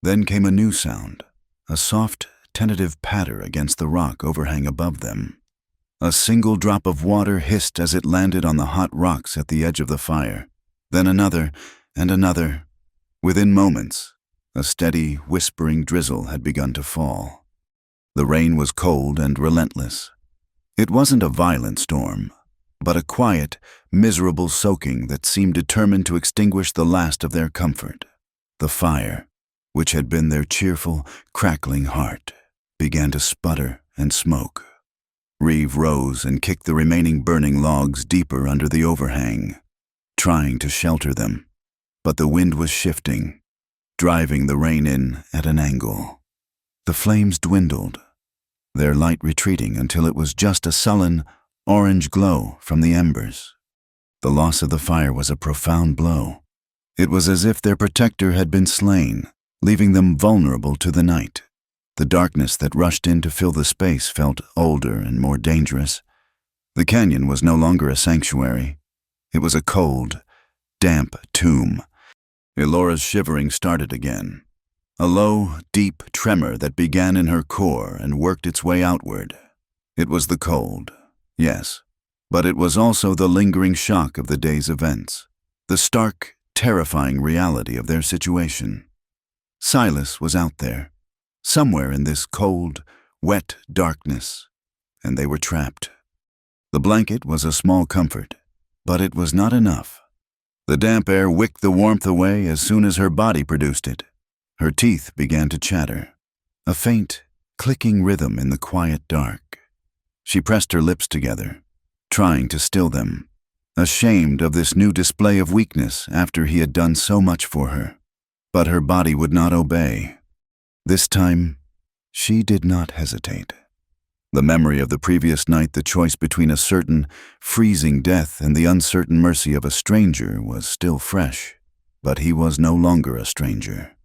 Then came a new sound, a soft, tentative patter against the rock overhang above them. A single drop of water hissed as it landed on the hot rocks at the edge of the fire, then another and another. Within moments, a steady, whispering drizzle had begun to fall. The rain was cold and relentless. It wasn't a violent storm, but a quiet, miserable soaking that seemed determined to extinguish the last of their comfort. The fire, which had been their cheerful, crackling heart, began to sputter and smoke. Reeve rose and kicked the remaining burning logs deeper under the overhang, trying to shelter them. But the wind was shifting, driving the rain in at an angle. The flames dwindled, their light retreating until it was just a sullen, orange glow from the embers. The loss of the fire was a profound blow. It was as if their protector had been slain, leaving them vulnerable to the night. The darkness that rushed in to fill the space felt older and more dangerous. The canyon was no longer a sanctuary. It was a cold, damp tomb. Elora's shivering started again, a low, deep tremor that began in her core and worked its way outward. It was the cold, yes, but it was also the lingering shock of the day's events, the stark, terrifying reality of their situation. Silas was out there, somewhere in this cold, wet darkness, and they were trapped. The blanket was a small comfort, but it was not enough. The damp air wicked the warmth away as soon as her body produced it. Her teeth began to chatter, a faint, clicking rhythm in the quiet dark. She pressed her lips together, trying to still them, ashamed of this new display of weakness after he had done so much for her. But her body would not obey. This time, she did not hesitate. The memory of the previous night, the choice between a certain, freezing death and the uncertain mercy of a stranger was still fresh, but he was no longer a stranger.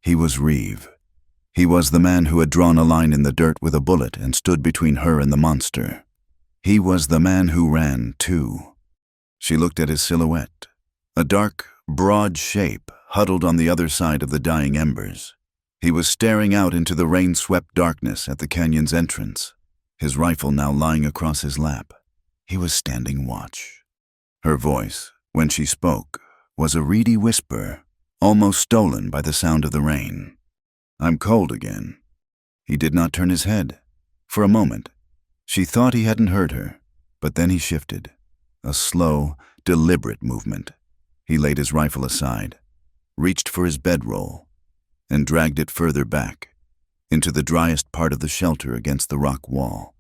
He was Reeve. He was the man who had drawn a line in the dirt with a bullet and stood between her and the monster. He was the man who ran, too. She looked at his silhouette, a dark, broad shape huddled on the other side of the dying embers. He was staring out into the rain-swept darkness at the canyon's entrance, his rifle now lying across his lap. He was standing watch. Her voice, when she spoke, was a reedy whisper, almost stolen by the sound of the rain. "I'm cold again." He did not turn his head. For a moment, She thought he hadn't heard her, but then he shifted. A slow, deliberate movement. He laid his rifle aside, reached for his bedroll, and dragged it further back, into the driest part of the shelter against the rock wall.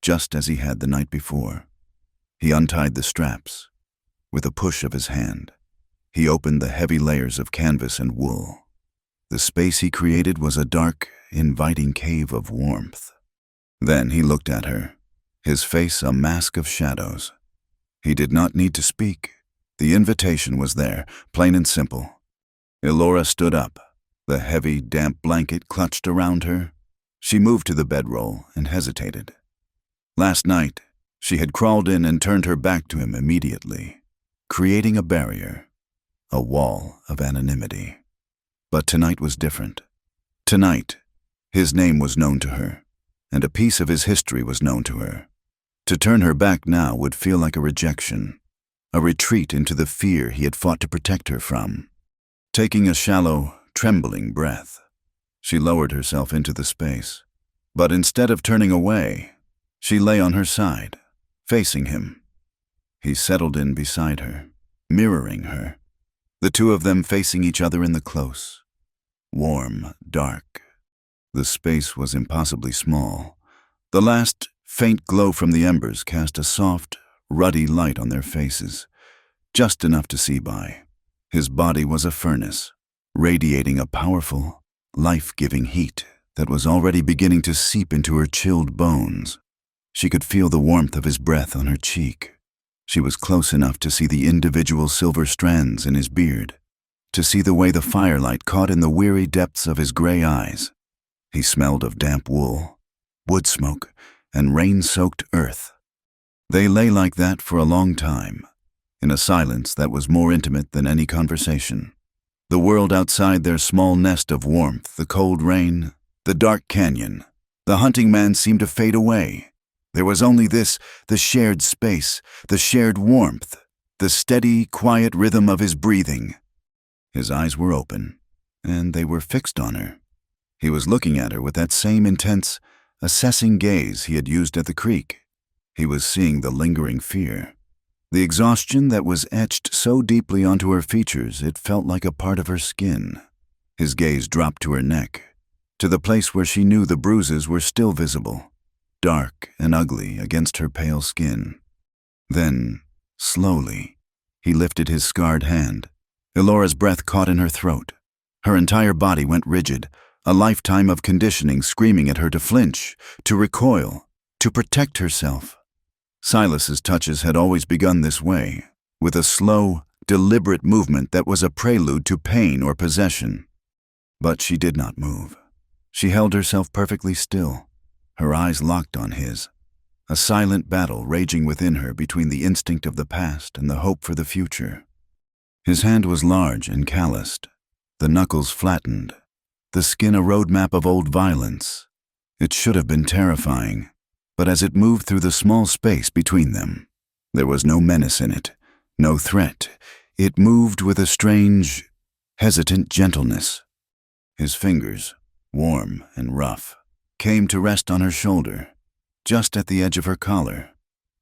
Just as he had the night before, he untied the straps. With a push of his hand, he opened the heavy layers of canvas and wool. The space he created was a dark, inviting cave of warmth. Then he looked at her, his face a mask of shadows. He did not need to speak. The invitation was there, plain and simple. Elora stood up, the heavy, damp blanket clutched around her. She moved to the bedroll and hesitated. Last night, she had crawled in and turned her back to him immediately, creating a barrier, a wall of anonymity. But tonight was different. Tonight, his name was known to her, and a piece of his history was known to her. To turn her back now would feel like a rejection, a retreat into the fear he had fought to protect her from. Taking a shallow, trembling breath, she lowered herself into the space. But instead of turning away, she lay on her side, facing him. He settled in beside her, mirroring her, the two of them facing each other in the close. Warm, dark. The space was impossibly small. The last faint glow from the embers cast a soft, ruddy light on their faces, just enough to see by. His body was a furnace, radiating a powerful, life-giving heat that was already beginning to seep into her chilled bones. She could feel the warmth of his breath on her cheek. She was close enough to see the individual silver strands in his beard, to see the way the firelight caught in the weary depths of his gray eyes. He smelled of damp wool, wood smoke, and rain-soaked earth. They lay like that for a long time, in a silence that was more intimate than any conversation. The world outside their small nest of warmth, the cold rain, the dark canyon, the hunting man seemed to fade away. There was only this, the shared space, the shared warmth, the steady, quiet rhythm of his breathing. His eyes were open, and they were fixed on her. He was looking at her with that same intense, assessing gaze he had used at the creek. He was seeing the lingering fear, the exhaustion that was etched so deeply onto her features it felt like a part of her skin. His gaze dropped to her neck, to the place where she knew the bruises were still visible, dark and ugly against her pale skin. Then, slowly, he lifted his scarred hand. Elora's breath caught in her throat. Her entire body went rigid, a lifetime of conditioning screaming at her to flinch, to recoil, to protect herself. Silas's touches had always begun this way, with a slow, deliberate movement that was a prelude to pain or possession. But she did not move. She held herself perfectly still, her eyes locked on his, a silent battle raging within her between the instinct of the past and the hope for the future. His hand was large and calloused, the knuckles flattened, the skin a roadmap of old violence. It should have been terrifying, but as it moved through the small space between them, there was no menace in it, no threat. It moved with a strange, hesitant gentleness. His fingers, warm and rough, came to rest on her shoulder, just at the edge of her collar.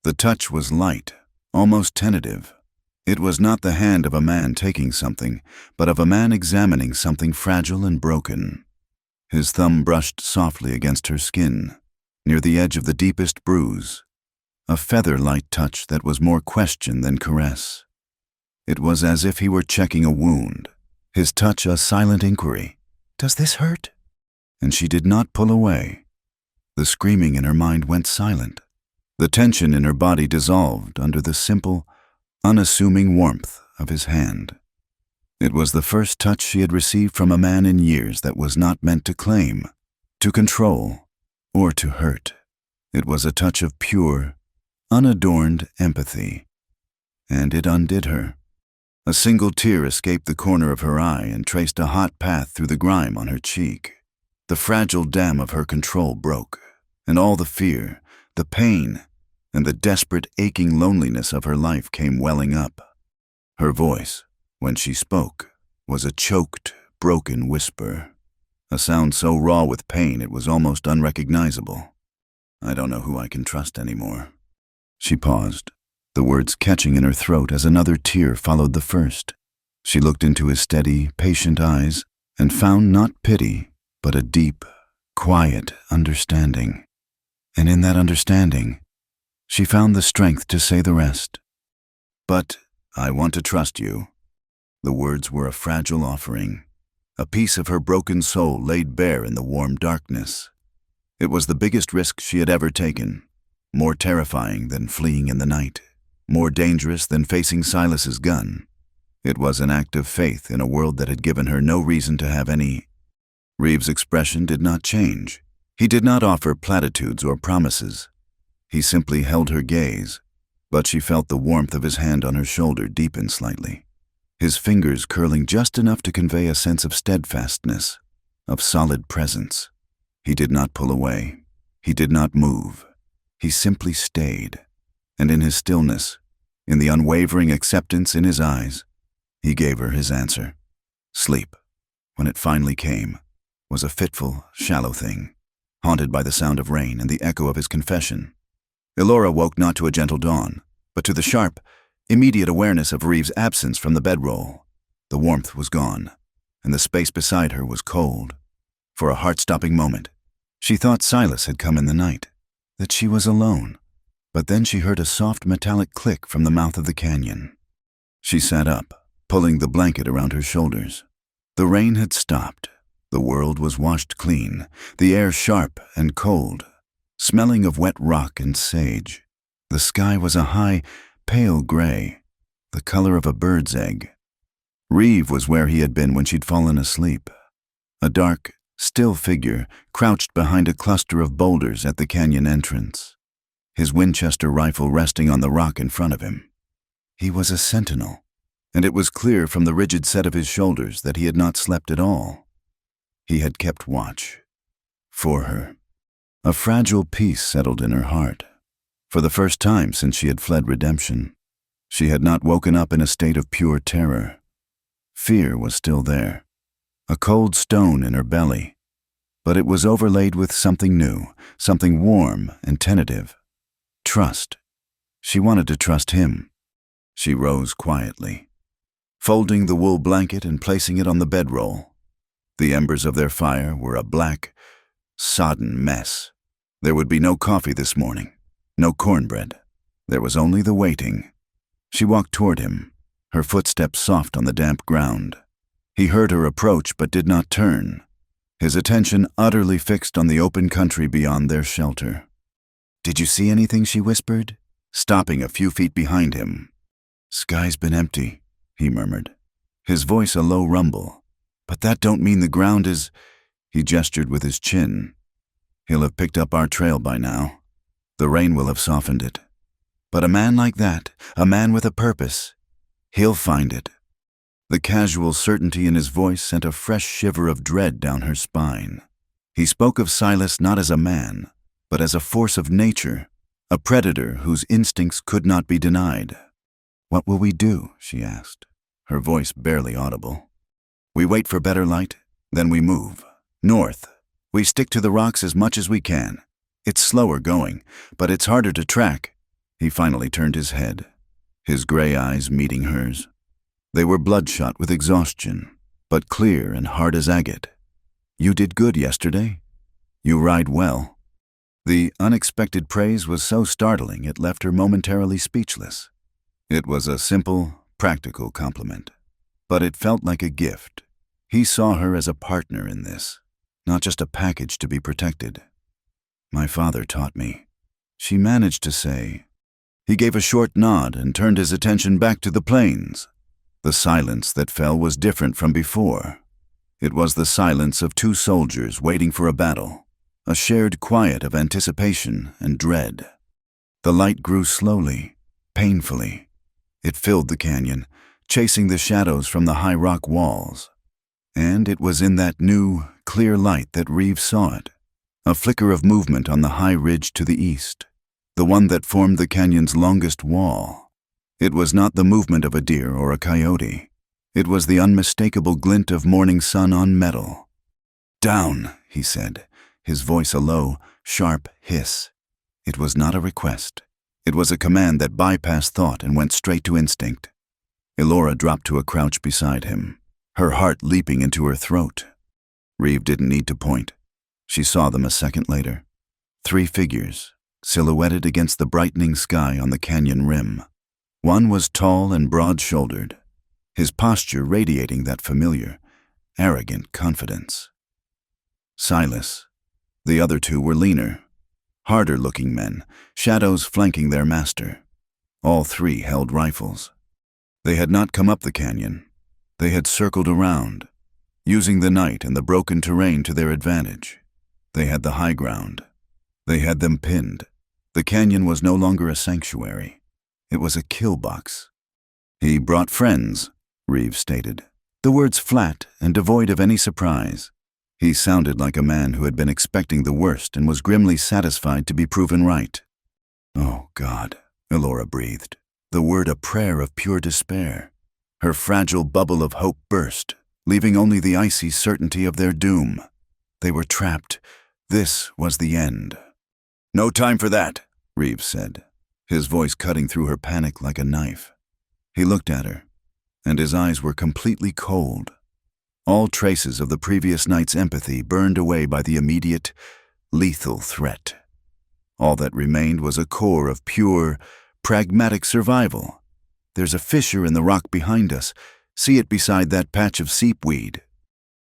The touch was light, almost tentative. It was not the hand of a man taking something, but of a man examining something fragile and broken. His thumb brushed softly against her skin, near the edge of the deepest bruise, a feather-light touch that was more question than caress. It was as if he were checking a wound, his touch a silent inquiry. "Does this hurt?" And she did not pull away. The screaming in her mind went silent. The tension in her body dissolved under the simple, unassuming warmth of his hand. It was the first touch she had received from a man in years that was not meant to claim, to control, or to hurt. It was a touch of pure, unadorned empathy, and it undid her. A single tear escaped the corner of her eye and traced a hot path through the grime on her cheek. The fragile dam of her control broke, and all the fear, the pain, and the desperate, aching loneliness of her life came welling up. Her voice, when she spoke, was a choked, broken whisper, a sound so raw with pain it was almost unrecognizable. I don't know who I can trust anymore." She paused, the words catching in her throat as another tear followed the first. She looked into his steady, patient eyes and found not pity, but a deep, quiet understanding. And in that understanding, she found the strength to say the rest. "But I want to trust you." The words were a fragile offering, a piece of her broken soul laid bare in the warm darkness. It was the biggest risk she had ever taken, more terrifying than fleeing in the night, more dangerous than facing Silas's gun. It was an act of faith in a world that had given her no reason to have any. Reeves' expression did not change. He did not offer platitudes or promises. He simply held her gaze, but she felt the warmth of his hand on her shoulder deepen slightly, his fingers curling just enough to convey a sense of steadfastness, of solid presence. He did not pull away. He did not move. He simply stayed. And in his stillness, in the unwavering acceptance in his eyes, he gave her his answer. Sleep, when it finally came, was a fitful, shallow thing, haunted by the sound of rain and the echo of his confession. Elora woke not to a gentle dawn, but to the sharp, immediate awareness of Reeves' absence from the bedroll. The warmth was gone, and the space beside her was cold. For a heart-stopping moment, she thought Silas had come in the night, that she was alone. But then she heard a soft metallic click from the mouth of the canyon. She sat up, pulling the blanket around her shoulders. The rain had stopped. The world was washed clean, the air sharp and cold, smelling of wet rock and sage. The sky was a high, pale gray, the color of a bird's egg. Reeve was where he had been when she'd fallen asleep. A dark, still figure crouched behind a cluster of boulders at the canyon entrance, his Winchester rifle resting on the rock in front of him. He was a sentinel, and it was clear from the rigid set of his shoulders that he had not slept at all. He had kept watch. For her. A fragile peace settled in her heart. For the first time since she had fled redemption, she had not woken up in a state of pure terror. Fear was still there, a cold stone in her belly, but it was overlaid with something new, something warm and tentative. Trust. She wanted to trust him. She rose quietly, folding the wool blanket and placing it on the bedroll. The embers of their fire were a black, sodden mess. There would be no coffee this morning, no cornbread. There was only the waiting. She walked toward him, her footsteps soft on the damp ground. He heard her approach but did not turn, his attention utterly fixed on the open country beyond their shelter. "Did you see anything?" she whispered, stopping a few feet behind him. "Sky's been empty," he murmured, his voice a low rumble. "But that don't mean the ground is—" He gestured with his chin. "He'll have picked up our trail by now. The rain will have softened it. But a man like that, a man with a purpose, he'll find it." The casual certainty in his voice sent a fresh shiver of dread down her spine. He spoke of Silas not as a man, but as a force of nature, a predator whose instincts could not be denied. "What will we do?" she asked, her voice barely audible. "We wait for better light, then we move. North. We stick to the rocks as much as we can. It's slower going, but it's harder to track." He finally turned his head, his gray eyes meeting hers. They were bloodshot with exhaustion, but clear and hard as agate. "You did good yesterday. You ride well." The unexpected praise was so startling it left her momentarily speechless. It was a simple, practical compliment, but it felt like a gift. He saw her as a partner in this, not just a package to be protected. "My father taught me," she managed to say. He gave a short nod and turned his attention back to the plains. The silence that fell was different from before. It was the silence of two soldiers waiting for a battle, a shared quiet of anticipation and dread. The light grew slowly, painfully. It filled the canyon, chasing the shadows from the high rock walls. And it was in that new, clear light that Reeves saw it, a flicker of movement on the high ridge to the east, the one that formed the canyon's longest wall. It was not the movement of a deer or a coyote. It was the unmistakable glint of morning sun on metal. "Down," he said, his voice a low, sharp hiss. It was not a request. It was a command that bypassed thought and went straight to instinct. Elora dropped to a crouch beside him, her heart leaping into her throat. Reeve didn't need to point. She saw them a second later. 3 figures, silhouetted against the brightening sky on the canyon rim. One was tall and broad-shouldered, his posture radiating that familiar, arrogant confidence. Silas. The other 2 were leaner, harder-looking men, shadows flanking their master. All 3 held rifles. They had not come up the canyon. They had circled around, using the night and the broken terrain to their advantage. They had the high ground. They had them pinned. The canyon was no longer a sanctuary. It was a kill box. "He brought friends," Reeve stated, the words flat and devoid of any surprise. He sounded like a man who had been expecting the worst and was grimly satisfied to be proven right. "Oh, God," Elora breathed, the word a prayer of pure despair. Her fragile bubble of hope burst, leaving only the icy certainty of their doom. They were trapped. This was the end. "No time for that," Reeve said, his voice cutting through her panic like a knife. He looked at her, and his eyes were completely cold. All traces of the previous night's empathy burned away by the immediate, lethal threat. All that remained was a core of pure, pragmatic survival. "There's a fissure in the rock behind us. See it beside that patch of seepweed."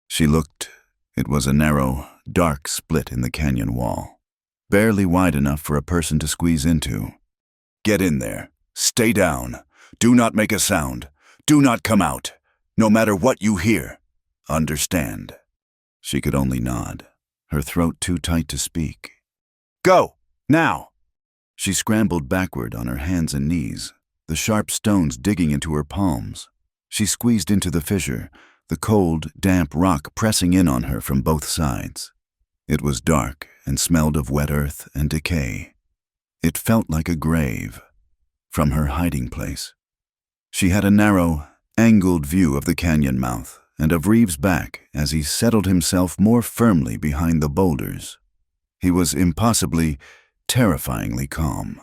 She looked. It was a narrow, dark split in the canyon wall, barely wide enough for a person to squeeze into. "Get in there. Stay down. Do not make a sound. Do not come out, no matter what you hear. Understand?" She could only nod, her throat too tight to speak. "Go! Now!" She scrambled backward on her hands and knees, the sharp stones digging into her palms. She squeezed into the fissure, the cold, damp rock pressing in on her from both sides. It was dark and smelled of wet earth and decay. It felt like a grave. From her hiding place, she had a narrow, angled view of the canyon mouth and of Reeve's back as he settled himself more firmly behind the boulders. He was impossibly, terrifyingly calm.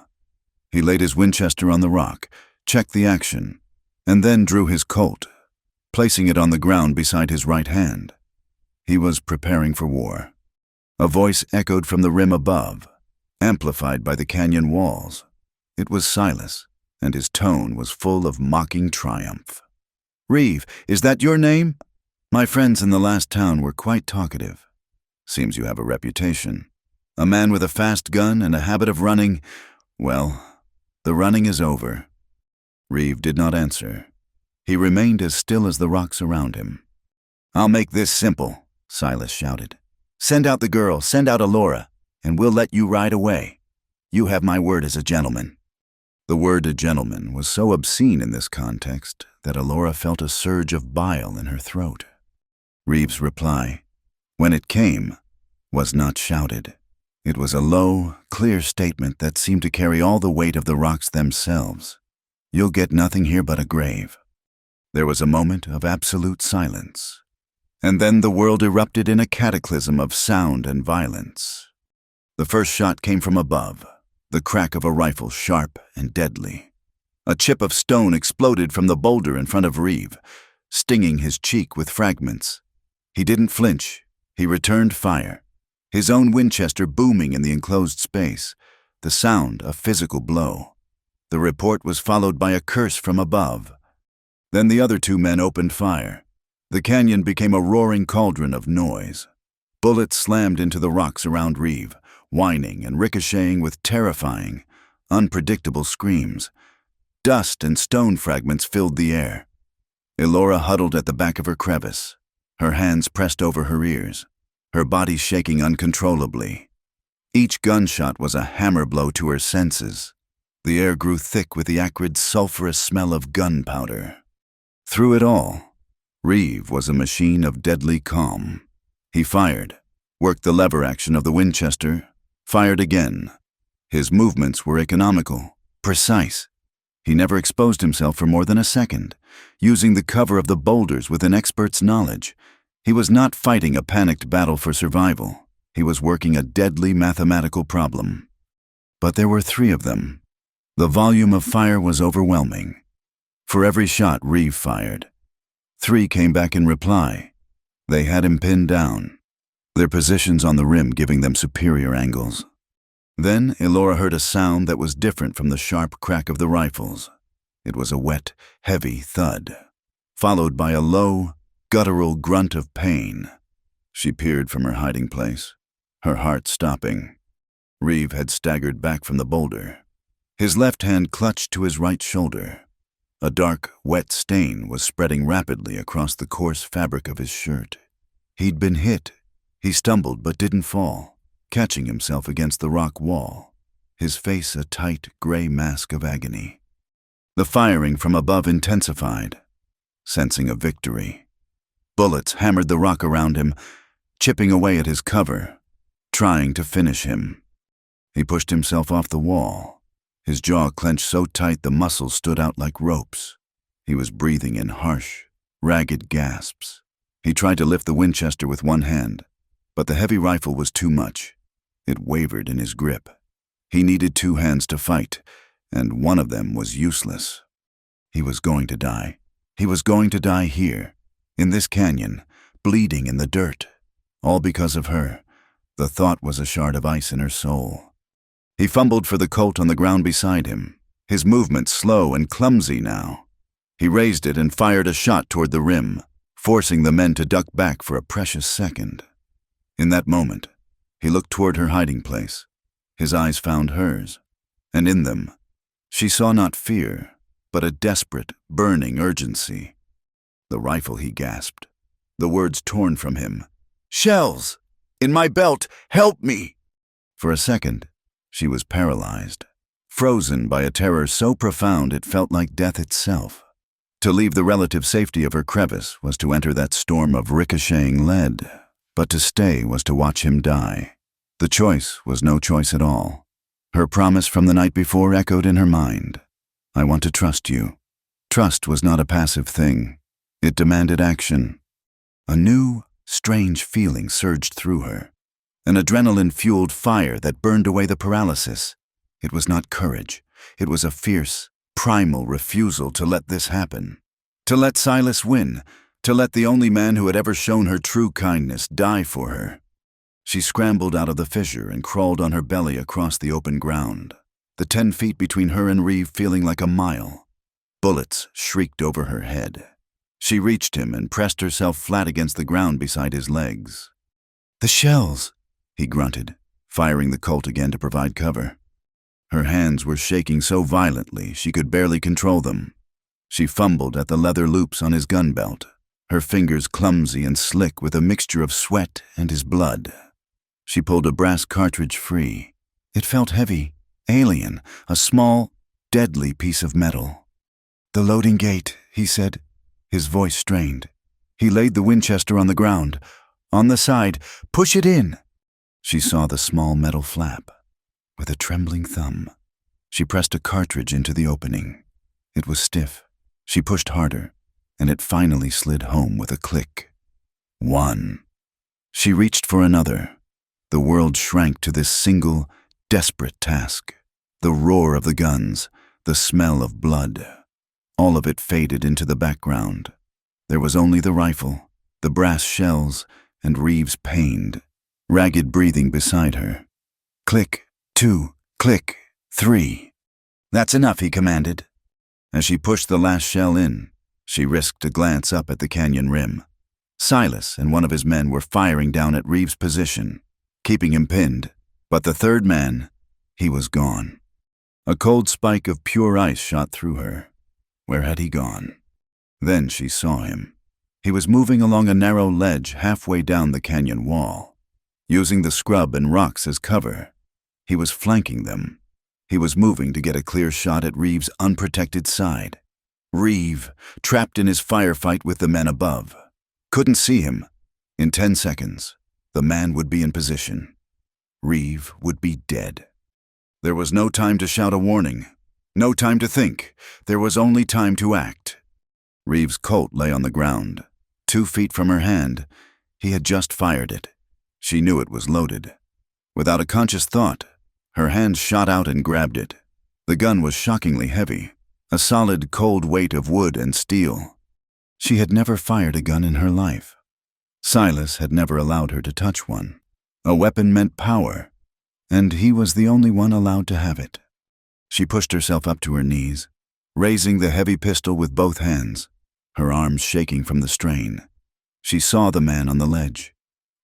He laid his Winchester on the rock, checked the action, and then drew his Colt, placing it on the ground beside his right hand. He was preparing for war. A voice echoed from the rim above, amplified by the canyon walls. It was Silas, and his tone was full of mocking triumph. "Reeve, is that your name? My friends in the last town were quite talkative. Seems you have a reputation. A man with a fast gun and a habit of running. Well, the running is over." Reeve did not answer. He remained as still as the rocks around him. "I'll make this simple," Silas shouted. "Send out the girl, send out Elora, and we'll let you ride away. You have my word as a gentleman." The word "a gentleman" was so obscene in this context that Elora felt a surge of bile in her throat. Reeve's reply, when it came, was not shouted. It was a low, clear statement that seemed to carry all the weight of the rocks themselves. "You'll get nothing here but a grave." There was a moment of absolute silence, and then the world erupted in a cataclysm of sound and violence. The first shot came from above, the crack of a rifle sharp and deadly. A chip of stone exploded from the boulder in front of Reeve, stinging his cheek with fragments. He didn't flinch. He returned fire, his own Winchester booming in the enclosed space, the sound a physical blow. The report was followed by a curse from above. Then the other 2 men opened fire. The canyon became a roaring cauldron of noise. Bullets slammed into the rocks around Reeve, whining and ricocheting with terrifying, unpredictable screams. Dust and stone fragments filled the air. Elora huddled at the back of her crevice, her hands pressed over her ears, her body shaking uncontrollably. Each gunshot was a hammer blow to her senses. The air grew thick with the acrid, sulphurous smell of gunpowder. Through it all, Reeve was a machine of deadly calm. He fired, worked the lever action of the Winchester, fired again. His movements were economical, precise. He never exposed himself for more than a second, using the cover of the boulders with an expert's knowledge. He was not fighting a panicked battle for survival. He was working a deadly mathematical problem. But there were 3 of them. The volume of fire was overwhelming. For every shot Reeve fired, 3 came back in reply. They had him pinned down, their positions on the rim giving them superior angles. Then Elora heard a sound that was different from the sharp crack of the rifles. It was a wet, heavy thud, followed by a low, guttural grunt of pain. She peered from her hiding place, her heart stopping. Reeve had staggered back from the boulder. His left hand clutched to his right shoulder. A dark, wet stain was spreading rapidly across the coarse fabric of his shirt. He'd been hit. He stumbled but didn't fall, catching himself against the rock wall, his face a tight, gray mask of agony. The firing from above intensified, sensing a victory. Bullets hammered the rock around him, chipping away at his cover, trying to finish him. He pushed himself off the wall, his jaw clenched so tight the muscles stood out like ropes. He was breathing in harsh, ragged gasps. He tried to lift the Winchester with one hand, but the heavy rifle was too much. It wavered in his grip. He needed 2 hands to fight, and one of them was useless. He was going to die. He was going to die here, in this canyon, bleeding in the dirt. All because of her. The thought was a shard of ice in her soul. He fumbled for the Colt on the ground beside him, his movements slow and clumsy now. He raised it and fired a shot toward the rim, forcing the men to duck back for a precious second. In that moment, he looked toward her hiding place. His eyes found hers, and in them, she saw not fear, but a desperate, burning urgency. The rifle, he gasped, the words torn from him. "Shells! In my belt! Help me!" For a second, she was paralyzed, frozen by a terror so profound it felt like death itself. To leave the relative safety of her crevice was to enter that storm of ricocheting lead, but to stay was to watch him die. The choice was no choice at all. Her promise from the night before echoed in her mind. "I want to trust you." Trust was not a passive thing. It demanded action. A new, strange feeling surged through her. An adrenaline-fueled fire that burned away the paralysis. It was not courage. It was a fierce, primal refusal to let this happen. To let Silas win. To let the only man who had ever shown her true kindness die for her. She scrambled out of the fissure and crawled on her belly across the open ground, the 10 feet between her and Reeve feeling like a mile. Bullets shrieked over her head. She reached him and pressed herself flat against the ground beside his legs. "The shells!" he grunted, firing the Colt again to provide cover. Her hands were shaking so violently she could barely control them. She fumbled at the leather loops on his gun belt, her fingers clumsy and slick with a mixture of sweat and his blood. She pulled a brass cartridge free. It felt heavy, alien, a small, deadly piece of metal. "The loading gate," he said, his voice strained. He laid the Winchester on the ground. "On the side, push it in." She saw the small metal flap. With a trembling thumb, she pressed a cartridge into the opening. It was stiff. She pushed harder, and it finally slid home with a click. 1. She reached for another. The world shrank to this single, desperate task. The roar of the guns, the smell of blood. All of it faded into the background. There was only the rifle, the brass shells, and Reeve's pained, ragged breathing beside her. Click, 2, click, 3. "That's enough," he commanded. As she pushed the last shell in, she risked a glance up at the canyon rim. Silas and one of his men were firing down at Reeve's position, keeping him pinned, but the third man, he was gone. A cold spike of pure ice shot through her. Where had he gone? Then she saw him. He was moving along a narrow ledge halfway down the canyon wall, using the scrub and rocks as cover. He was flanking them. He was moving to get a clear shot at Reeve's unprotected side. Reeve, trapped in his firefight with the men above, couldn't see him. In 10 seconds, the man would be in position. Reeve would be dead. There was no time to shout a warning. No time to think. There was only time to act. Reeve's Colt lay on the ground, 2 feet from her hand. He had just fired it. She knew it was loaded. Without a conscious thought, Her hand shot out and grabbed it. The gun was shockingly heavy, a solid, cold weight of wood and steel. She had never fired a gun in her life. Silas had never allowed her to touch one. A weapon meant power, and he was the only one allowed to have it. She pushed herself up to her knees, raising the heavy pistol with both hands, her arms shaking from the strain. She saw the man on the ledge.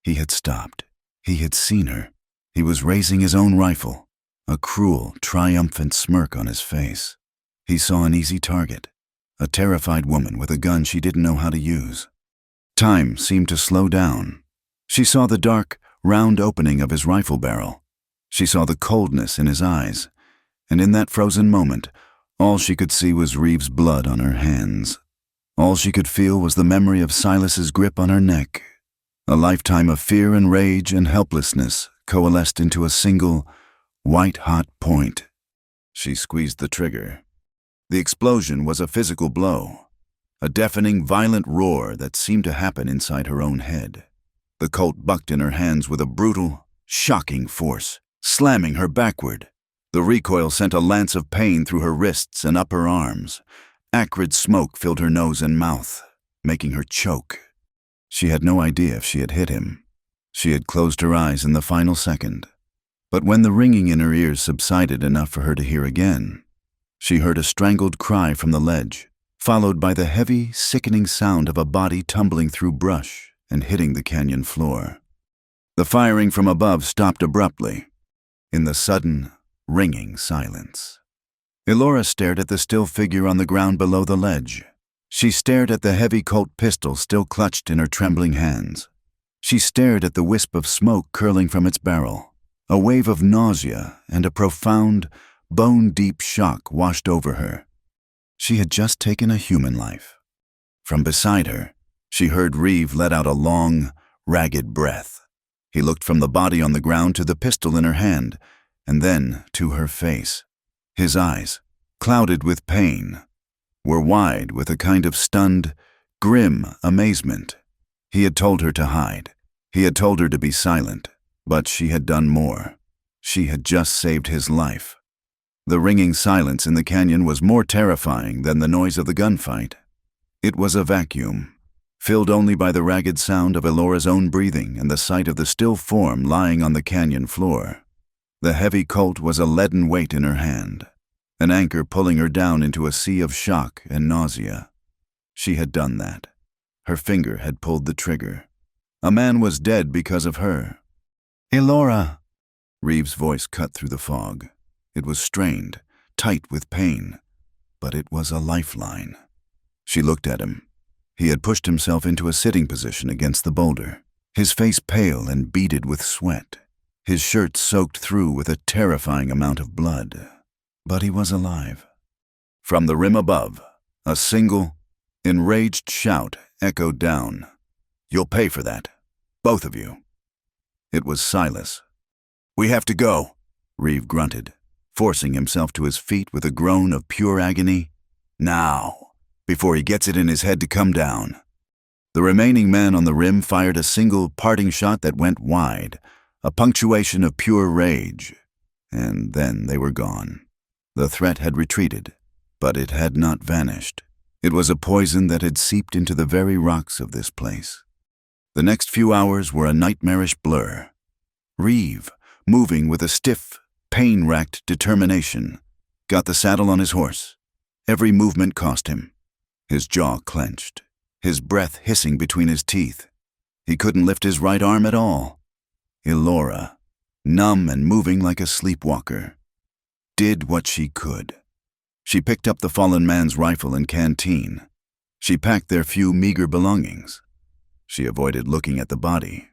He had stopped. He had seen her. He was raising his own rifle, a cruel, triumphant smirk on his face. He saw an easy target, a terrified woman with a gun she didn't know how to use. Time seemed to slow down. She saw the dark, round opening of his rifle barrel. She saw the coldness in his eyes, and in that frozen moment, all she could see was Reeves' blood on her hands. All she could feel was the memory of Silas's grip on her neck. A lifetime of fear and rage and helplessness coalesced into a single, white-hot point. She squeezed the trigger. The explosion was a physical blow, a deafening, violent roar that seemed to happen inside her own head. The Colt bucked in her hands with a brutal, shocking force, slamming her backward. The recoil sent a lance of pain through her wrists and upper arms. Acrid smoke filled her nose and mouth, making her choke. She had no idea if she had hit him. She had closed her eyes in the final second. But when the ringing in her ears subsided enough for her to hear again, she heard a strangled cry from the ledge, followed by the heavy, sickening sound of a body tumbling through brush and hitting the canyon floor. The firing from above stopped abruptly, in the sudden, ringing silence. Elora stared at the still figure on the ground below the ledge. She stared at the heavy Colt pistol still clutched in her trembling hands. She stared at the wisp of smoke curling from its barrel. A wave of nausea and a profound, bone-deep shock washed over her. She had just taken a human life. From beside her, she heard Reeve let out a long, ragged breath. He looked from the body on the ground to the pistol in her hand, and then to her face. His eyes, clouded with pain, were wide with a kind of stunned, grim amazement. He had told her to hide. He had told her to be silent, but she had done more. She had just saved his life. The ringing silence in the canyon was more terrifying than the noise of the gunfight. It was a vacuum, filled only by the ragged sound of Elora's own breathing and the sight of the still form lying on the canyon floor. The heavy Colt was a leaden weight in her hand, an anchor pulling her down into a sea of shock and nausea. She had done that. Her finger had pulled the trigger. A man was dead because of her. "Elora!" Reeves' voice cut through the fog. It was strained, tight with pain, but it was a lifeline. She looked at him. He had pushed himself into a sitting position against the boulder, his face pale and beaded with sweat, his shirt soaked through with a terrifying amount of blood. But he was alive. From the rim above, a single, enraged shout echoed down. "You'll pay for that, both of you." It was Silas. "We have to go," Reeve grunted, forcing himself to his feet with a groan of pure agony. "Now, before he gets it in his head to come down." The remaining man on the rim fired a single parting shot that went wide, a punctuation of pure rage, and then they were gone. The threat had retreated, but it had not vanished. It was a poison that had seeped into the very rocks of this place. The next few hours were a nightmarish blur. Reeve, moving with a stiff, pain-racked determination, got the saddle on his horse. Every movement cost him. His jaw clenched, his breath hissing between his teeth. He couldn't lift his right arm at all. Elora, numb and moving like a sleepwalker, did what she could. She picked up the fallen man's rifle and canteen. She packed their few meager belongings. She avoided looking at the body.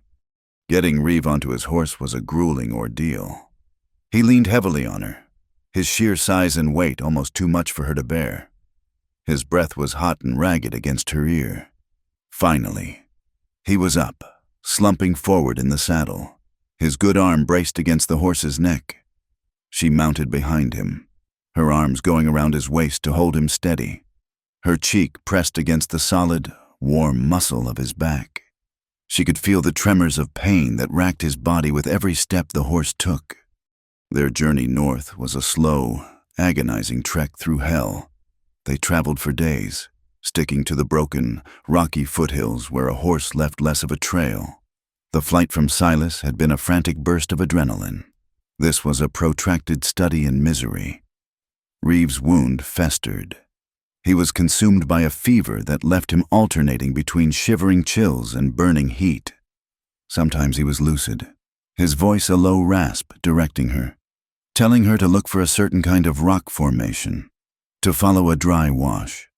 Getting Reeve onto his horse was a grueling ordeal. He leaned heavily on her, his sheer size and weight almost too much for her to bear. His breath was hot and ragged against her ear. Finally, he was up, slumping forward in the saddle, his good arm braced against the horse's neck. She mounted behind him, her arms going around his waist to hold him steady, her cheek pressed against the solid, warm muscle of his back. She could feel the tremors of pain that racked his body with every step the horse took. Their journey north was a slow, agonizing trek through hell. They traveled for days, sticking to the broken, rocky foothills where a horse left less of a trail. The flight from Silas had been a frantic burst of adrenaline. This was a protracted study in misery. Reeves' wound festered. He was consumed by a fever that left him alternating between shivering chills and burning heat. Sometimes he was lucid, his voice a low rasp directing her, telling her to look for a certain kind of rock formation, to follow a dry wash.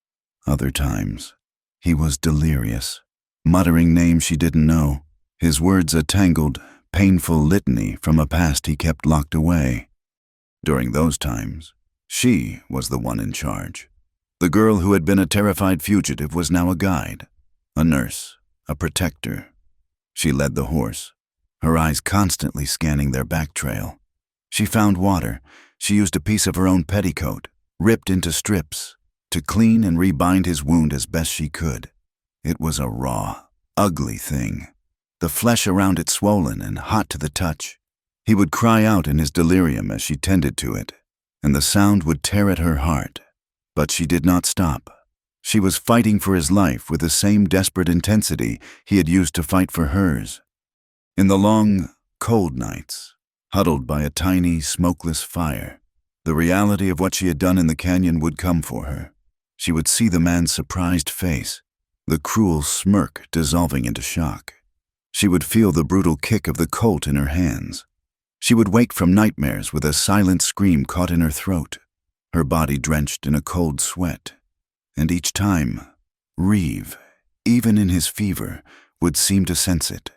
Other times, he was delirious, muttering names she didn't know, his words a tangled, painful litany from a past he kept locked away. During those times, she was the one in charge. The girl who had been a terrified fugitive was now a guide, a nurse, a protector. She led the horse, her eyes constantly scanning their back trail. She found water. She used a piece of her own petticoat, ripped into strips, to clean and rebind his wound as best she could. It was a raw, ugly thing, the flesh around it swollen and hot to the touch. He would cry out in his delirium as she tended to it, and the sound would tear at her heart. But she did not stop. She was fighting for his life with the same desperate intensity he had used to fight for hers. In the long, cold nights, huddled by a tiny, smokeless fire, the reality of what she had done in the canyon would come for her. She would see the man's surprised face, the cruel smirk dissolving into shock. She would feel the brutal kick of the Colt in her hands. She would wake from nightmares with a silent scream caught in her throat, her body drenched in a cold sweat. And each time, Reeve, even in his fever, would seem to sense it.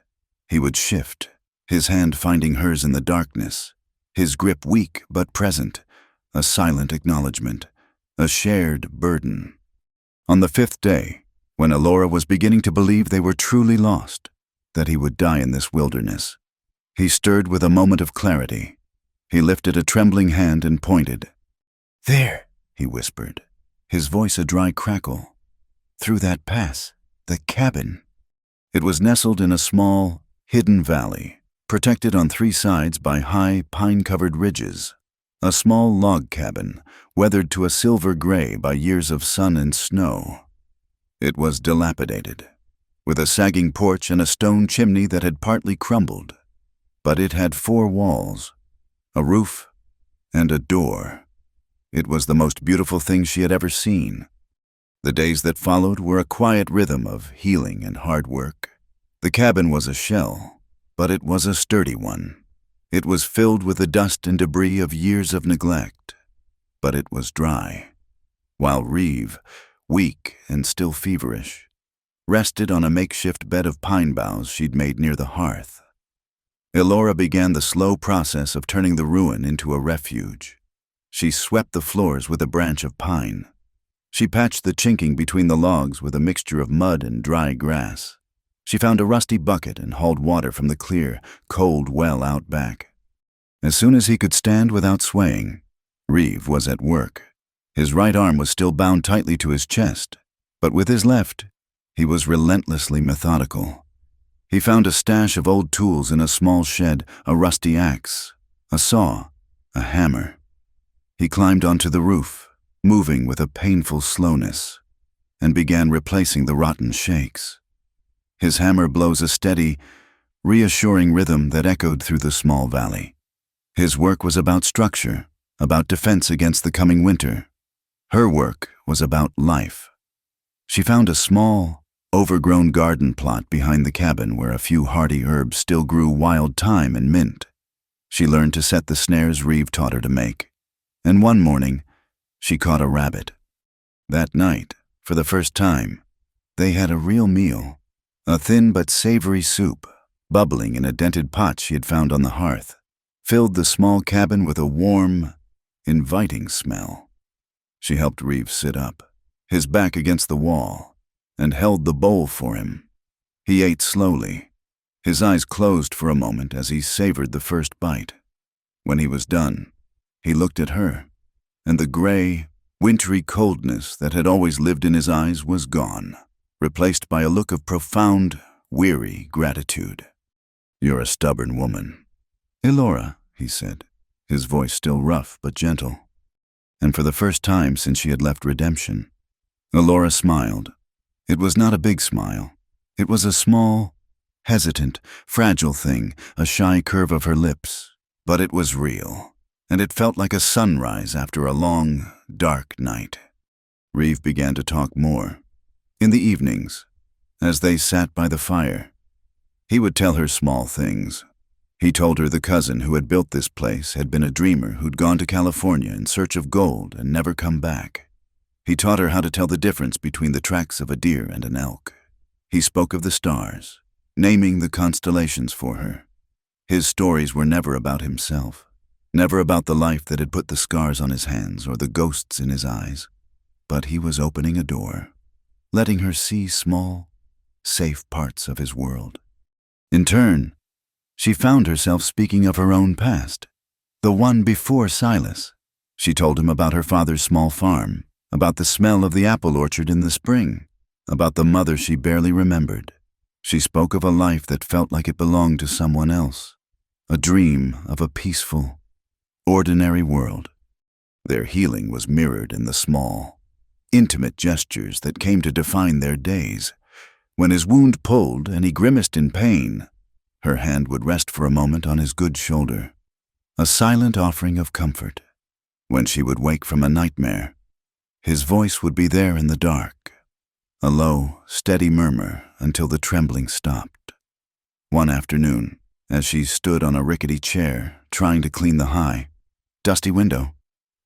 He would shift, his hand finding hers in the darkness, his grip weak but present, a silent acknowledgement, a shared burden. On the 5th day, when Elora was beginning to believe they were truly lost, that he would die in this wilderness, he stirred with a moment of clarity. He lifted a trembling hand and pointed. "There," he whispered, his voice a dry crackle. "Through that pass, the cabin." It was nestled in a small, hidden valley, protected on 3 sides by high, pine-covered ridges. A small log cabin, weathered to a silver gray by years of sun and snow. It was dilapidated, with a sagging porch and a stone chimney that had partly crumbled. But it had 4 walls, a roof, and a door. It was the most beautiful thing she had ever seen. The days that followed were a quiet rhythm of healing and hard work. The cabin was a shell, but it was a sturdy one. It was filled with the dust and debris of years of neglect, but it was dry, while Reeve, weak and still feverish, rested on a makeshift bed of pine boughs she'd made near the hearth. Elora began the slow process of turning the ruin into a refuge. She swept the floors with a branch of pine. She patched the chinking between the logs with a mixture of mud and dry grass. She found a rusty bucket and hauled water from the clear, cold well out back. As soon as he could stand without swaying, Reeve was at work. His right arm was still bound tightly to his chest, but with his left, he was relentlessly methodical. He found a stash of old tools in a small shed, a rusty axe, a saw, a hammer. He climbed onto the roof, moving with a painful slowness, and began replacing the rotten shakes. His hammer blows a steady, reassuring rhythm that echoed through the small valley. His work was about structure, about defense against the coming winter. Her work was about life. She found a small, overgrown garden plot behind the cabin where a few hardy herbs still grew wild thyme and mint. She learned to set the snares Reeve taught her to make, and one morning, she caught a rabbit. That night, for the first time, they had a real meal, a thin but savory soup, bubbling in a dented pot she had found on the hearth, filled the small cabin with a warm, inviting smell. She helped Reeve sit up, his back against the wall, and held the bowl for him. He ate slowly, his eyes closed for a moment as he savored the first bite. When he was done, he looked at her, and the gray, wintry coldness that had always lived in his eyes was gone, replaced by a look of profound, weary gratitude. "You're a stubborn woman." "Elora," he said, his voice still rough but gentle. And for the first time since she had left Redemption, Elora smiled. It was not a big smile. It was a small, hesitant, fragile thing, a shy curve of her lips. But it was real, and it felt like a sunrise after a long, dark night. Reeve began to talk more. In the evenings, as they sat by the fire, he would tell her small things. He told her the cousin who had built this place had been a dreamer who'd gone to California in search of gold and never come back. He taught her how to tell the difference between the tracks of a deer and an elk. He spoke of the stars, naming the constellations for her. His stories were never about himself, never about the life that had put the scars on his hands or the ghosts in his eyes. But he was opening a door, letting her see small, safe parts of his world. In turn, she found herself speaking of her own past, the one before Silas. She told him about her father's small farm, about the smell of the apple orchard in the spring, about the mother she barely remembered. She spoke of a life that felt like it belonged to someone else, a dream of a peaceful, ordinary world. Their healing was mirrored in the small, intimate gestures that came to define their days. When his wound pulled and he grimaced in pain, her hand would rest for a moment on his good shoulder, a silent offering of comfort. When she would wake from a nightmare, his voice would be there in the dark, a low, steady murmur until the trembling stopped. One afternoon, as she stood on a rickety chair, trying to clean the high, dusty window,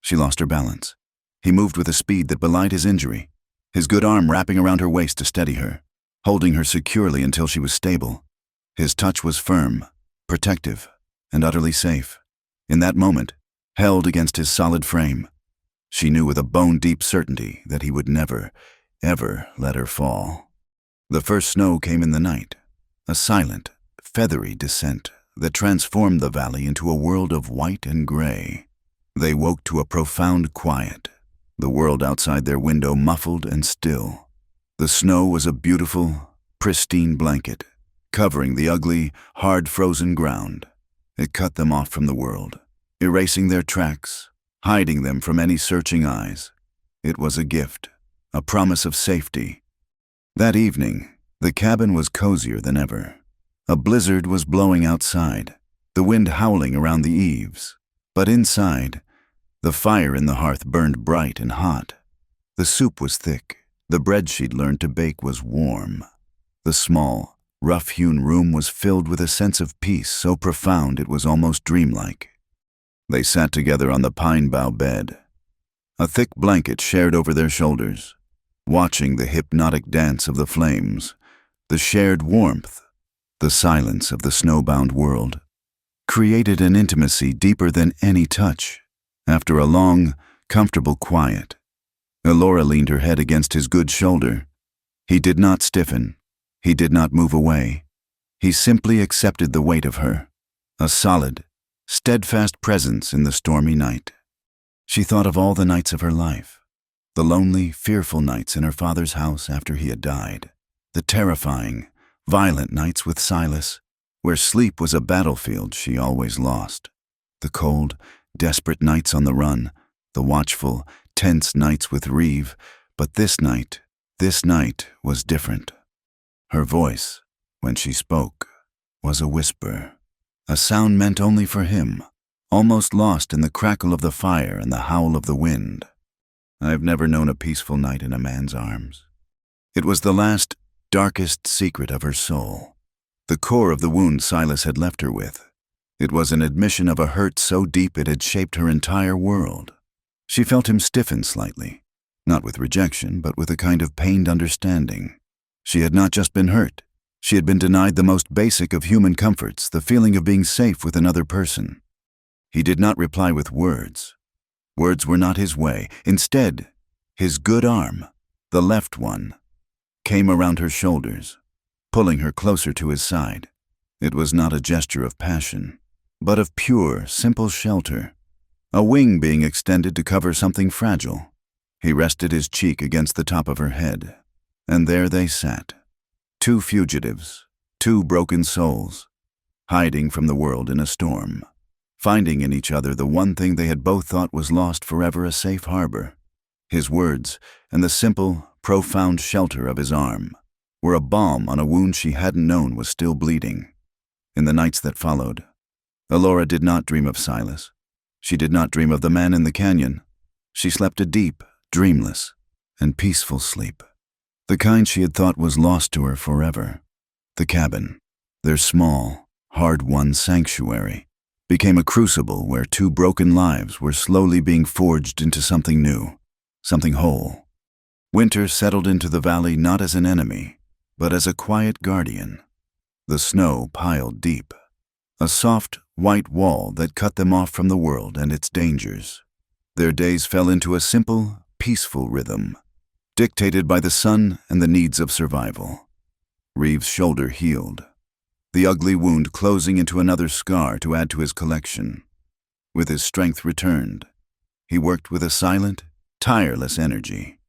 she lost her balance. He moved with a speed that belied his injury, his good arm wrapping around her waist to steady her, holding her securely until she was stable. His touch was firm, protective, and utterly safe. In that moment, held against his solid frame, she knew with a bone-deep certainty that he would never, ever let her fall. The first snow came in the night, a silent, feathery descent that transformed the valley into a world of white and gray. They woke to a profound quiet, the world outside their window muffled and still. The snow was a beautiful, pristine blanket, covering the ugly, hard-frozen ground. It cut them off from the world, erasing their tracks, hiding them from any searching eyes. It was a gift, a promise of safety. That evening, the cabin was cozier than ever. A blizzard was blowing outside, the wind howling around the eaves. But inside, the fire in the hearth burned bright and hot. The soup was thick. The bread she'd learned to bake was warm. The small, rough-hewn room was filled with a sense of peace so profound it was almost dreamlike. They sat together on the pine bough bed, a thick blanket shared over their shoulders, watching the hypnotic dance of the flames, the shared warmth, the silence of the snowbound world, created an intimacy deeper than any touch. After a long, comfortable quiet, Elora leaned her head against his good shoulder. He did not stiffen. He did not move away. He simply accepted the weight of her, a solid, steadfast presence in the stormy night. She thought of all the nights of her life, the lonely, fearful nights in her father's house after he had died, the terrifying, violent nights with Silas, where sleep was a battlefield she always lost, the cold, desperate nights on the run, the watchful, tense nights with Reeve. But this night was different. Her voice, when she spoke, was a whisper, a sound meant only for him, almost lost in the crackle of the fire and the howl of the wind. I've never known a peaceful night in a man's arms. It was the last, darkest secret of her soul, the core of the wound Silas had left her with. It was an admission of a hurt so deep it had shaped her entire world. She felt him stiffen slightly, not with rejection, but with a kind of pained understanding. She had not just been hurt. She had been denied the most basic of human comforts, the feeling of being safe with another person. He did not reply with words. Words were not his way. Instead, his good arm, the left one, came around her shoulders, pulling her closer to his side. It was not a gesture of passion, but of pure, simple shelter, a wing being extended to cover something fragile. He rested his cheek against the top of her head, and there they sat, two fugitives, two broken souls, hiding from the world in a storm. finding in each other the one thing they had both thought was lost forever, a safe harbor. His words, and the simple, profound shelter of his arm, were a balm on a wound she hadn't known was still bleeding. In the nights that followed, Elora did not dream of Silas. She did not dream of the man in the canyon. She slept a deep, dreamless, and peaceful sleep, the kind she had thought was lost to her forever. The cabin, their small, hard-won sanctuary, became a crucible where two broken lives were slowly being forged into something new, something whole. Winter settled into the valley not as an enemy, but as a quiet guardian. The snow piled deep, a soft, white wall that cut them off from the world and its dangers. Their days fell into a simple, peaceful rhythm, dictated by the sun and the needs of survival. Reeves' shoulder healed, the ugly wound closing into another scar to add to his collection. With his strength returned, he worked with a silent, tireless energy,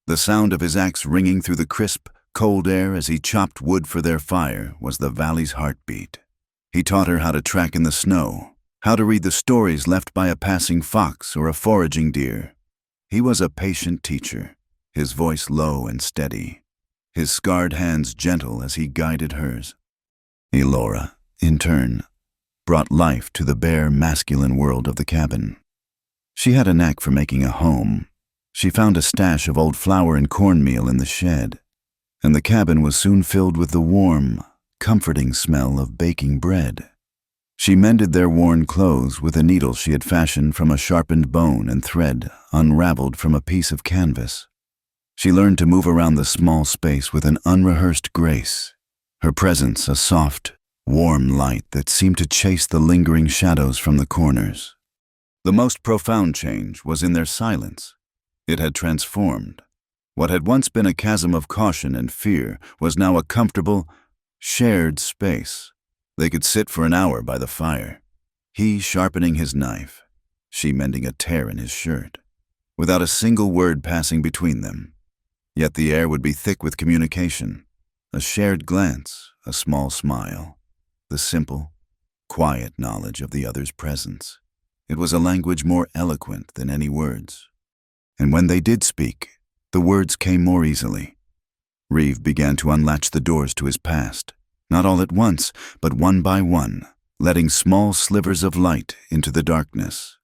the sound of his axe ringing through the crisp, cold air as he chopped wood for their fire was the valley's heartbeat. He taught her how to track in the snow, how to read the stories left by a passing fox or a foraging deer. He was a patient teacher, his voice low and steady, his scarred hands gentle as he guided hers. Elora, in turn, brought life to the bare, masculine world of the cabin. She had a knack for making a home. She found a stash of old flour and cornmeal in the shed, and the cabin was soon filled with the warm, comforting smell of baking bread. She mended their worn clothes with a needle she had fashioned from a sharpened bone and thread unraveled from a piece of canvas. She learned to move around the small space with an unrehearsed grace, her presence a soft, warm light that seemed to chase the lingering shadows from the corners. The most profound change was in their silence. It had transformed. What had once been a chasm of caution and fear was now a comfortable, shared space. They could sit for an hour by the fire, he sharpening his knife, she mending a tear in his shirt, without a single word passing between them. Yet the air would be thick with communication, a shared glance, a small smile, the simple, quiet knowledge of the other's presence. It was a language more eloquent than any words. And when they did speak, the words came more easily. Reeve began to unlatch the doors to his past, not all at once, but one by one, letting small slivers of light into the darkness.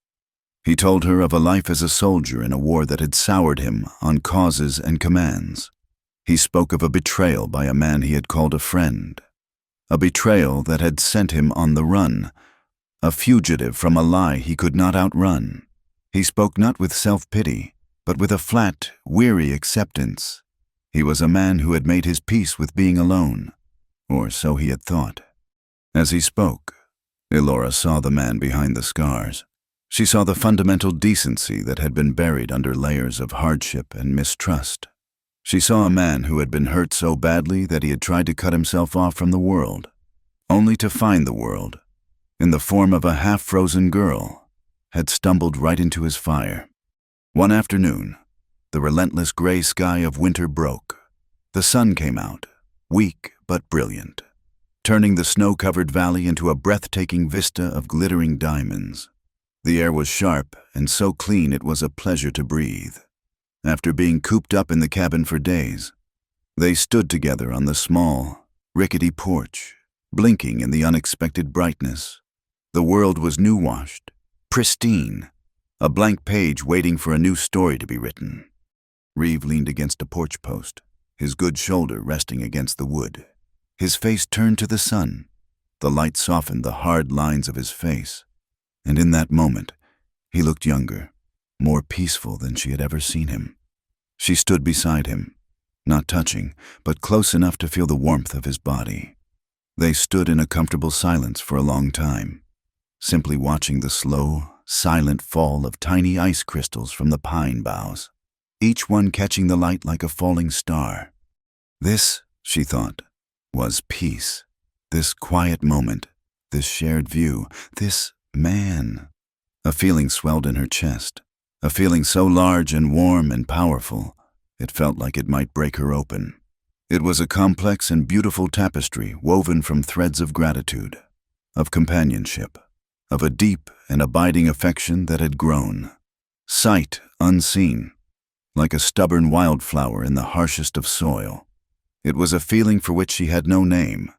He told her of a life as a soldier in a war that had soured him on causes and commands. He spoke of a betrayal by a man he had called a friend, a betrayal that had sent him on the run, a fugitive from a lie he could not outrun. He spoke not with self-pity, but with a flat, weary acceptance. He was a man who had made his peace with being alone, or so he had thought. As he spoke, Elora saw the man behind the scars. She saw the fundamental decency that had been buried under layers of hardship and mistrust. She saw a man who had been hurt so badly that he had tried to cut himself off from the world, only to find the world, in the form of a half-frozen girl, had stumbled right into his fire. One afternoon, the relentless gray sky of winter broke. The sun came out, weak but brilliant, turning the snow-covered valley into a breathtaking vista of glittering diamonds. The air was sharp and so clean it was a pleasure to breathe. After being cooped up in the cabin for days, they stood together on the small, rickety porch, blinking in the unexpected brightness. The world was new-washed, pristine, a blank page waiting for a new story to be written. Reeve leaned against a porch post, his good shoulder resting against the wood. His face turned to the sun. The light softened the hard lines of his face, and in that moment, he looked younger, more peaceful than she had ever seen him. She stood beside him, not touching, but close enough to feel the warmth of his body. They stood in a comfortable silence for a long time, simply watching the slow, silent fall of tiny ice crystals from the pine boughs, each one catching the light like a falling star. This, she thought, was peace. This quiet moment, this shared view, this man. A feeling swelled in her chest, a feeling so large and warm and powerful, it felt like it might break her open. It was a complex and beautiful tapestry woven from threads of gratitude, of companionship, of a deep and abiding affection that had grown, sight unseen, like a stubborn wildflower in the harshest of soil. It was a feeling for which she had no name,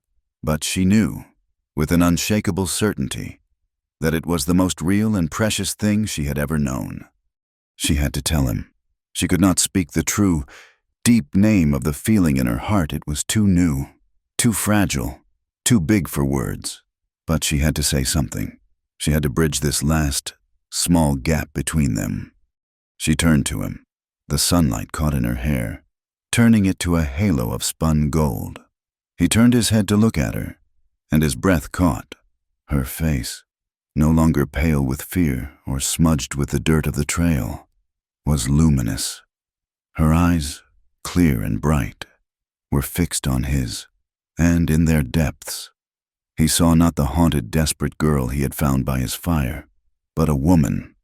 but she knew, with an unshakable certainty, that it was the most real and precious thing she had ever known. She had to tell him. She could not speak the true, deep name of the feeling in her heart. It was too new, too fragile, too big for words. But she had to say something. She had to bridge this last, small gap between them. She turned to him, the sunlight caught in her hair, turning it to a halo of spun gold. He turned his head to look at her, and his breath caught. Her face, no longer pale with fear or smudged with the dirt of the trail, was luminous. Her eyes, clear and bright, were fixed on his, and in their depths, he saw not the haunted, desperate girl he had found by his fire, but a woman,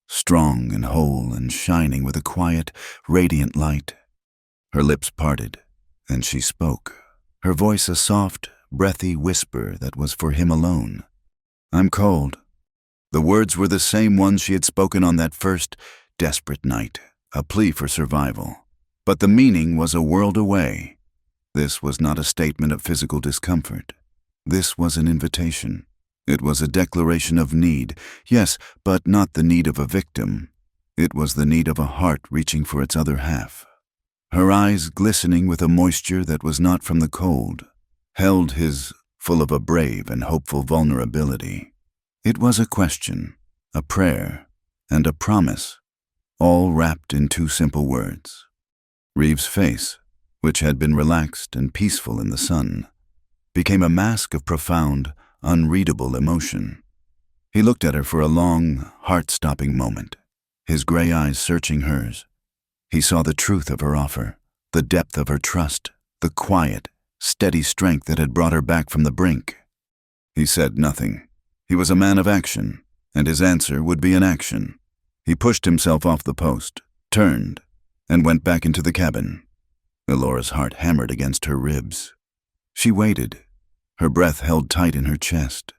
strong and whole and shining with a quiet, radiant light. Her lips parted, and she spoke, her voice a soft, breathy whisper that was for him alone. "I'm cold." The words were the same ones she had spoken on that first, desperate night, a plea for survival. But the meaning was a world away. This was not a statement of physical discomfort. This was an invitation. It was a declaration of need, yes, but not the need of a victim. It was the need of a heart reaching for its other half. Her eyes, glistening with a moisture that was not from the cold, held his full of a brave and hopeful vulnerability. It was a question, a prayer, and a promise, all wrapped in two simple words. Reeves' face, which had been relaxed and peaceful in the sun, became a mask of profound, unreadable emotion. He looked at her for a long, heart-stopping moment, his gray eyes searching hers. He saw the truth of her offer, the depth of her trust, the quiet, steady strength that had brought her back from the brink. He said nothing. He was a man of action, and his answer would be an action. He pushed himself off the post, turned, and went back into the cabin. Elora's heart hammered against her ribs. She waited, her breath held tight in her chest.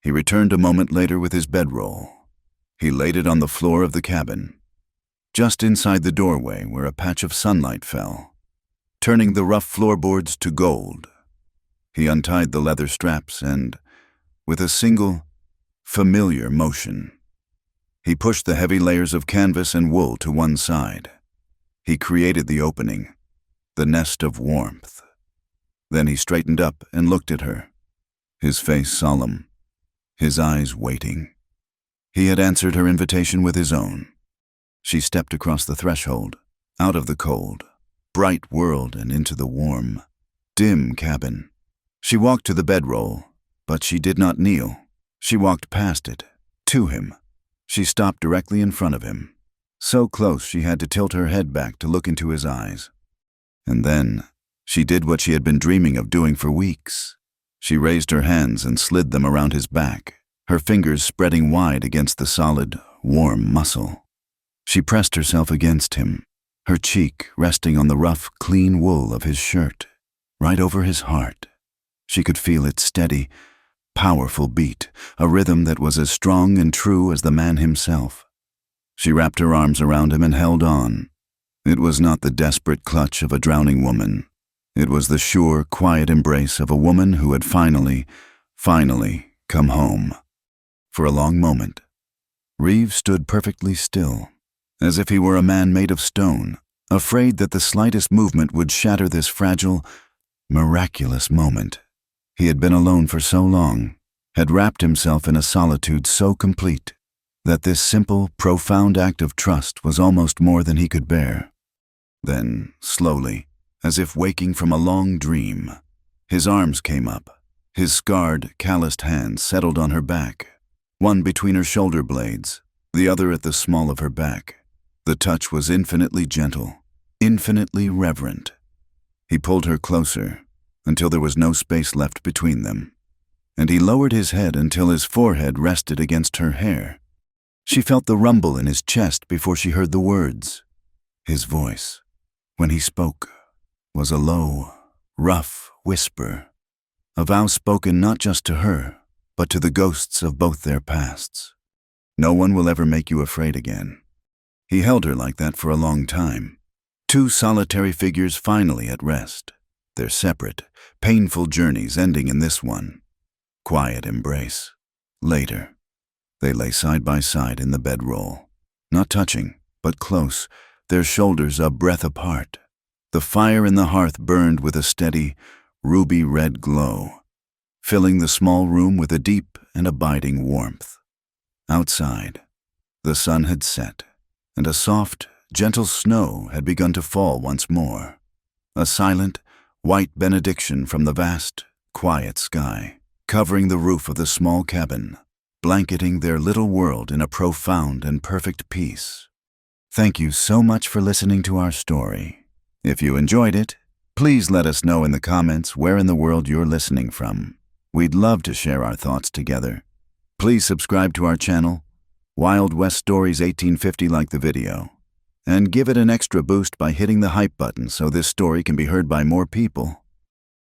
He returned a moment later with his bedroll. He laid it on the floor of the cabin, just inside the doorway where a patch of sunlight fell, turning the rough floorboards to gold. He untied the leather straps and, with a single, familiar motion, he pushed the heavy layers of canvas and wool to one side. He created the opening, the nest of warmth. Then he straightened up and looked at her, his face solemn, his eyes waiting. He had answered her invitation with his own. She stepped across the threshold, out of the cold, bright world and into the warm, dim cabin. She walked to the bedroll, but she did not kneel. She walked past it, to him. She stopped directly in front of him, so close she had to tilt her head back to look into his eyes. And then she did what she had been dreaming of doing for weeks. She raised her hands and slid them around his back, her fingers spreading wide against the solid, warm muscle. She pressed herself against him, her cheek resting on the rough, clean wool of his shirt, right over his heart. She could feel its steady, powerful beat, a rhythm that was as strong and true as the man himself. She wrapped her arms around him and held on. It was not the desperate clutch of a drowning woman. It was the sure, quiet embrace of a woman who had finally come home. For a long moment, Reeves stood perfectly still, as if he were a man made of stone, afraid that the slightest movement would shatter this fragile, miraculous moment. He had been alone for so long, had wrapped himself in a solitude so complete, that this simple, profound act of trust was almost more than he could bear. Then, slowly, as if waking from a long dream, his arms came up, his scarred, calloused hands settled on her back, one between her shoulder blades, the other at the small of her back. The touch was infinitely gentle, infinitely reverent. He pulled her closer, until there was no space left between them, and he lowered his head until his forehead rested against her hair. She felt the rumble in his chest before she heard the words. His voice, when he spoke, was a low, rough whisper, a vow spoken not just to her, but to the ghosts of both their pasts. No one will ever make you afraid again. He held her like that for a long time. Two solitary figures finally at rest, their separate, painful journeys ending in this one. Quiet embrace. Later, they lay side by side in the bedroll, not touching, but close, their shoulders a breath apart. The fire in the hearth burned with a steady, ruby-red glow, filling the small room with a deep and abiding warmth. Outside, the sun had set, and a soft, gentle snow had begun to fall once more. A silent, white benediction from the vast, quiet sky, covering the roof of the small cabin, blanketing their little world in a profound and perfect peace. Thank you so much for listening to our story. If you enjoyed it, please let us know in the comments where in the world you're listening from. We'd love to share our thoughts together. Please subscribe to our channel, Wild West Stories 1850, like the video, and give it an extra boost by hitting the hype button so this story can be heard by more people.